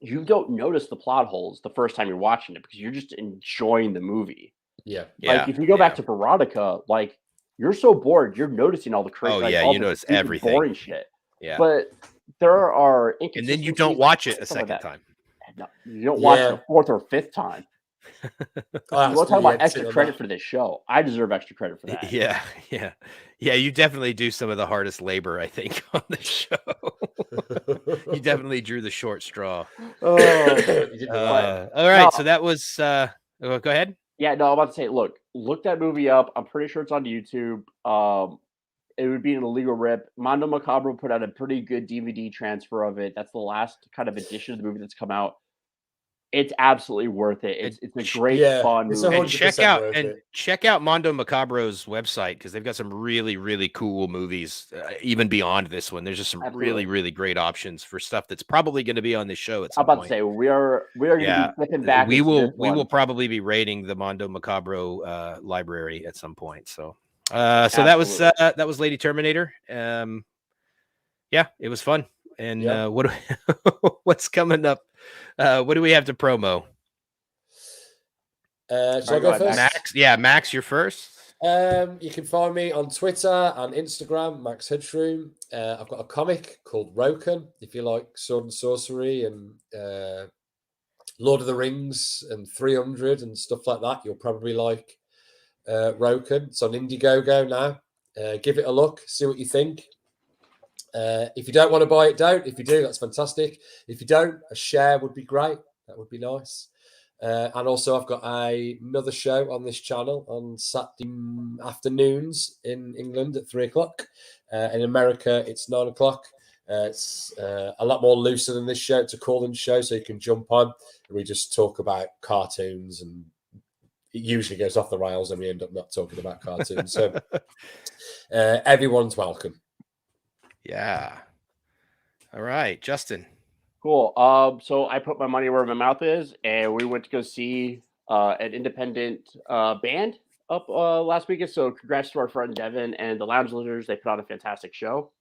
you don't notice the plot holes the first time you're watching it because you're just enjoying the movie. Yeah. Like if you go back to Veronica, like you're so bored, you're noticing all the crazy. Oh like, yeah, all you the notice everything. Boring shit. Yeah. But there are and then you don't watch it a second time. No, you don't watch it a fourth or fifth time. We'll talk about extra credit for this show. I deserve extra credit for that. Yeah. You definitely do some of the hardest labor, I think, on the show. You definitely drew the short straw. All right, so that was. Go ahead. Yeah, no, I'm about to say, look that movie up. I'm pretty sure it's on YouTube. It would be an illegal rip. Mondo Macabro put out a pretty good DVD transfer of it. That's the last kind of edition of the movie that's come out. It's absolutely worth it. It's a great fun it's movie. And check out Mondo Macabro's website because they've got some really, really cool movies, even beyond this one. There's just some really, really great options for stuff that's probably going to be on this show at some point. I'm about to say we are going to be flipping back. We will probably be rating the Mondo Macabro library at some point. So that was Lady Terminator. Yeah, it was fun. And what's coming up? What do we have to promo? Shall I go first? Max? Yeah, Max, you're first. You can find me on Twitter and Instagram, Max Hedgeroom. I've got a comic called Roken. If you like sword and sorcery and Lord of the Rings and 300 and stuff like that, you'll probably like Roken. It's on Indiegogo now. Give it a look, see what you think. If you don't want to buy it, don't. If you do, that's fantastic. If you don't, a share would be great. That would be nice. And also, I've got another show on this channel on Saturday afternoons in England at 3:00. In America, it's 9:00. It's a lot more looser than this show. It's a call-in show, so you can jump on. And we just talk about cartoons, and it usually goes off the rails, and we end up not talking about cartoons. So everyone's welcome. Yeah. All right, Justin. Cool. So I put my money where my mouth is, and we went to go see an independent band up last weekend. So congrats to our friend Devin and the Lounge Lizards. They put on a fantastic show.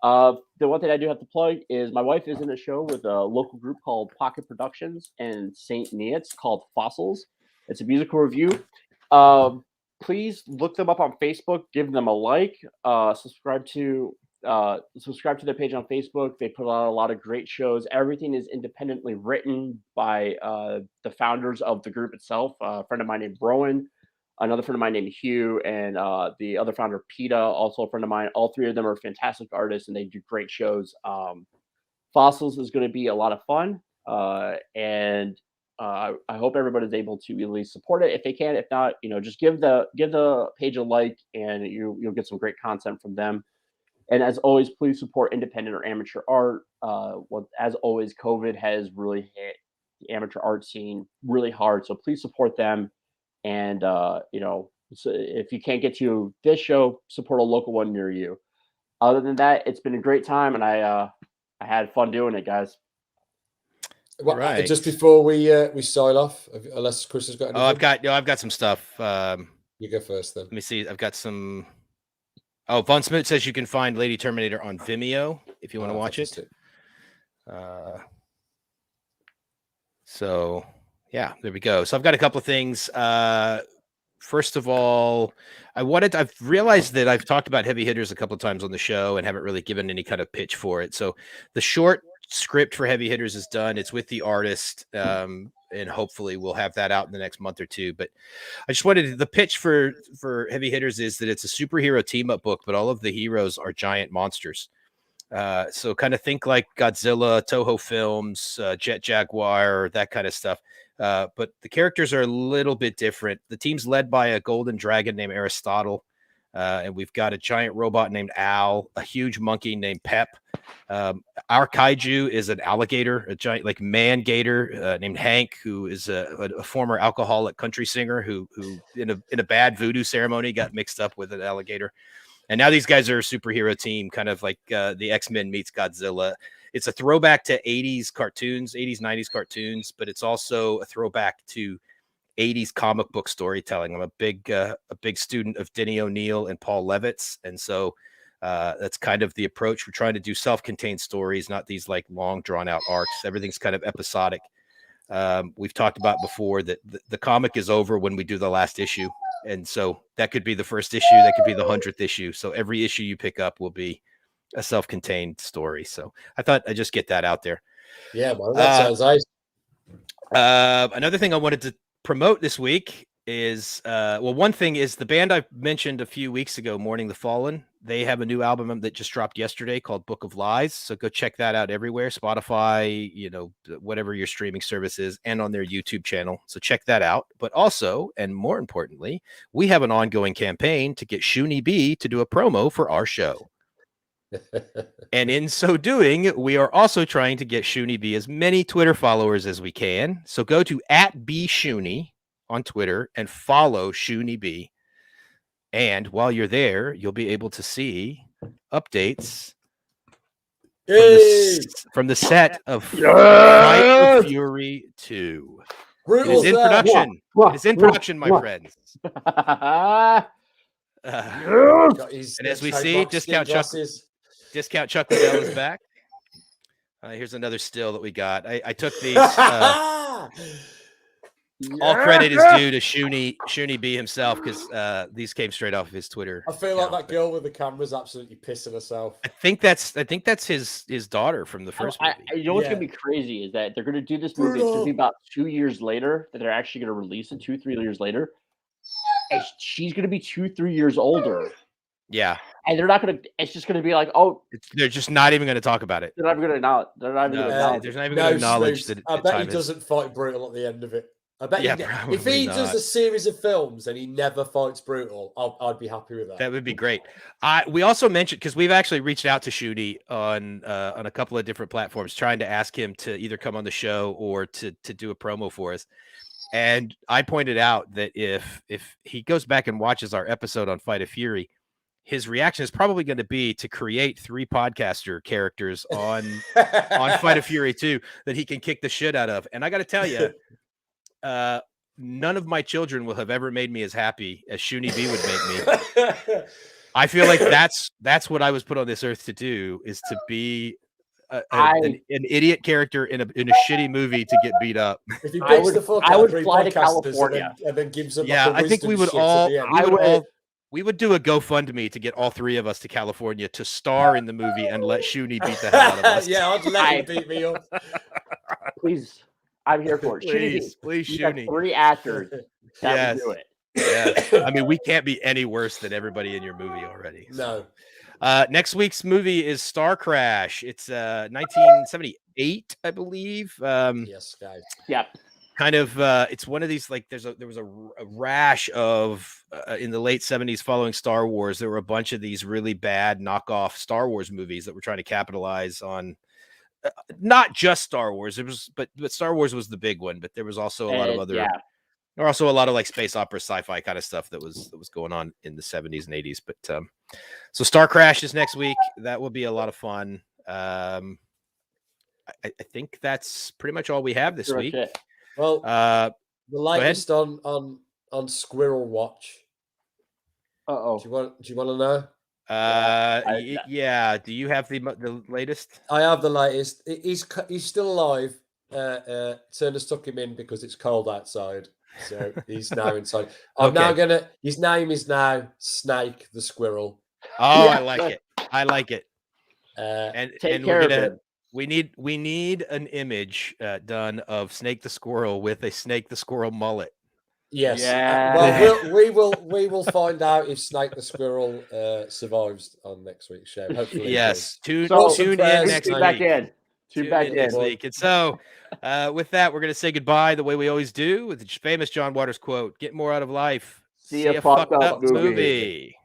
The one thing I do have to plug is my wife is in a show with a local group called Pocket Productions and St. Neots called Fossils. It's a musical review. Please look them up on Facebook. Give them a like. Subscribe to their page on Facebook. They put on a lot of great shows. Everything is independently written by the founders of the group itself. A friend of mine named Rowan, another friend of mine named Hugh, and the other founder, Peta, also a friend of mine. All three of them are fantastic artists, and they do great shows. Fossils is going to be a lot of fun, and I hope everybody's able to at least support it if they can. If not, just give the page a like, and you'll get some great content from them. And as always, please support independent or amateur art. As always, COVID has really hit the amateur art scene really hard. So please support them. And, so if you can't get to this show, support a local one near you. Other than that, it's been a great time. And I had fun doing it, guys. Well, right. Just before we sign off, unless Chris has got anything. I've got some stuff. You go first then. Let me see. I've got some. Oh, Von Smoot says you can find Lady Terminator on Vimeo if you want to watch it. So, yeah, there we go. So I've got a couple of things. First of all, I've realized that I've talked about Heavy Hitters a couple of times on the show and haven't really given any kind of pitch for it. So the short script for Heavy Hitters is done. It's with the artist. And hopefully we'll have that out in the next month or two. But I just wanted the pitch for Heavy Hitters is that it's a superhero team up book, but all of the heroes are giant monsters. So kind of think like Godzilla, Toho Films, Jet Jaguar, that kind of stuff. But the characters are a little bit different. The team's led by a golden dragon named Aristotle. And we've got a giant robot named Al, a huge monkey named Pep. Our kaiju is an alligator, a giant like man gator named Hank, who is a former alcoholic country singer who in a bad voodoo ceremony got mixed up with an alligator. And now these guys are a superhero team, kind of like the X-Men meets Godzilla. It's a throwback to 80s cartoons, 80s, 90s cartoons, but it's also a throwback to 80s comic book storytelling. I'm a big student of Denny O'Neil and Paul Levitz. And so that's kind of the approach. We're trying to do self-contained stories, not these like long drawn out arcs. Everything's kind of episodic. We've talked about before that the comic is over when we do the last issue. And so that could be the first issue. That could be the 100th issue. So every issue you pick up will be a self-contained story. So I thought I'd just get that out there. Yeah, well, that sounds nice. Another thing I wanted to promote this week is one thing is the band I mentioned a few weeks ago, Mourning the Fallen. They have a new album that just dropped yesterday called Book of Lies. So go check that out everywhere. Spotify, whatever your streaming service is, and on their YouTube channel. So check that out. But also, and more importantly, we have an ongoing campaign to get Shuni B to do a promo for our show. And in so doing, we are also trying to get Shuni B as many Twitter followers as we can. So go to @bshuni on Twitter and follow Shuni B. And while you're there, you'll be able to see updates from the set of Fight of Fury 2. It is in production. It is in production, my friends. And as we see, Discount Chuck Liddell is back. Here's another still that we got. I took these. All credit is due to Shuni B himself, because these came straight off of his Twitter. I feel like that girl with the camera's absolutely pissing herself. I think that's his daughter from the first movie. You know what's gonna be crazy is that they're gonna do this movie. It's gonna be about 2 years later that they're actually gonna release it. 2-3 years later, and she's gonna be 2-3 years older. Yeah, and they're not gonna. It's just gonna be like, oh, they're just not even gonna talk about it. They're not even gonna acknowledge. They're not even gonna acknowledge. There's not even gonna acknowledge that. I bet he doesn't fight brutal at the end of it. I bet if he does a series of films and he never fights brutal, I'd be happy with that. That would be great. We also mentioned, because we've actually reached out to Shuni on a couple of different platforms, trying to ask him to either come on the show or to do a promo for us. And I pointed out that if he goes back and watches our episode on Fight of Fury, his reaction is probably going to be to create 3 podcaster characters on Fight of Fury 2 that he can kick the shit out of. And I got to tell you, none of my children will have ever made me as happy as Shuni B would make me. I feel like that's what I was put on this earth to do, is to be an idiot character in a shitty movie to get beat up. If he beats the fuck out of 3 fly to California and then gives them I think we would we would do a GoFundMe to get all 3 of us to California to star in the movie and let Shuni beat the hell out of us. Yeah, I'd let him beat me up. Please. I'm here for it. Please, Shuni. 3 actors. That would do it. Yeah. I mean, we can't be any worse than everybody in your movie already. No. Next week's movie is Star Crash. It's 1978, I believe. Yes, guys. Yep. Kind of. It's one of these, like, there was a rash of in the late 70s following Star Wars. There were a bunch of these really bad knockoff Star Wars movies that were trying to capitalize on. Not just Star Wars, but Star Wars was the big one, but there was also a lot of other, there were also a lot of like space opera, sci-fi kind of stuff that was going on in the 70s and 80s. But so Star Crash is next week. That will be a lot of fun. I think that's pretty much all we have this week. Well, the latest on Squirrel Watch. Do you want to know? Yeah. Do you have the latest? I have the latest. He's still alive. Turner's took him in because it's cold outside, so he's now inside. His name is now Snake the Squirrel. Oh, I like it. I like it. And we're gonna. We need an image done of Snake the Squirrel with a Snake the Squirrel mullet. Yes. Well, we will find out if Snake the Squirrel survives on next week's show. Hopefully, yes. Tune in next week. Tune back in next week. And so, with that, we're going to say goodbye the way we always do with the famous John Waters quote: "Get more out of life. See a fucked up movie."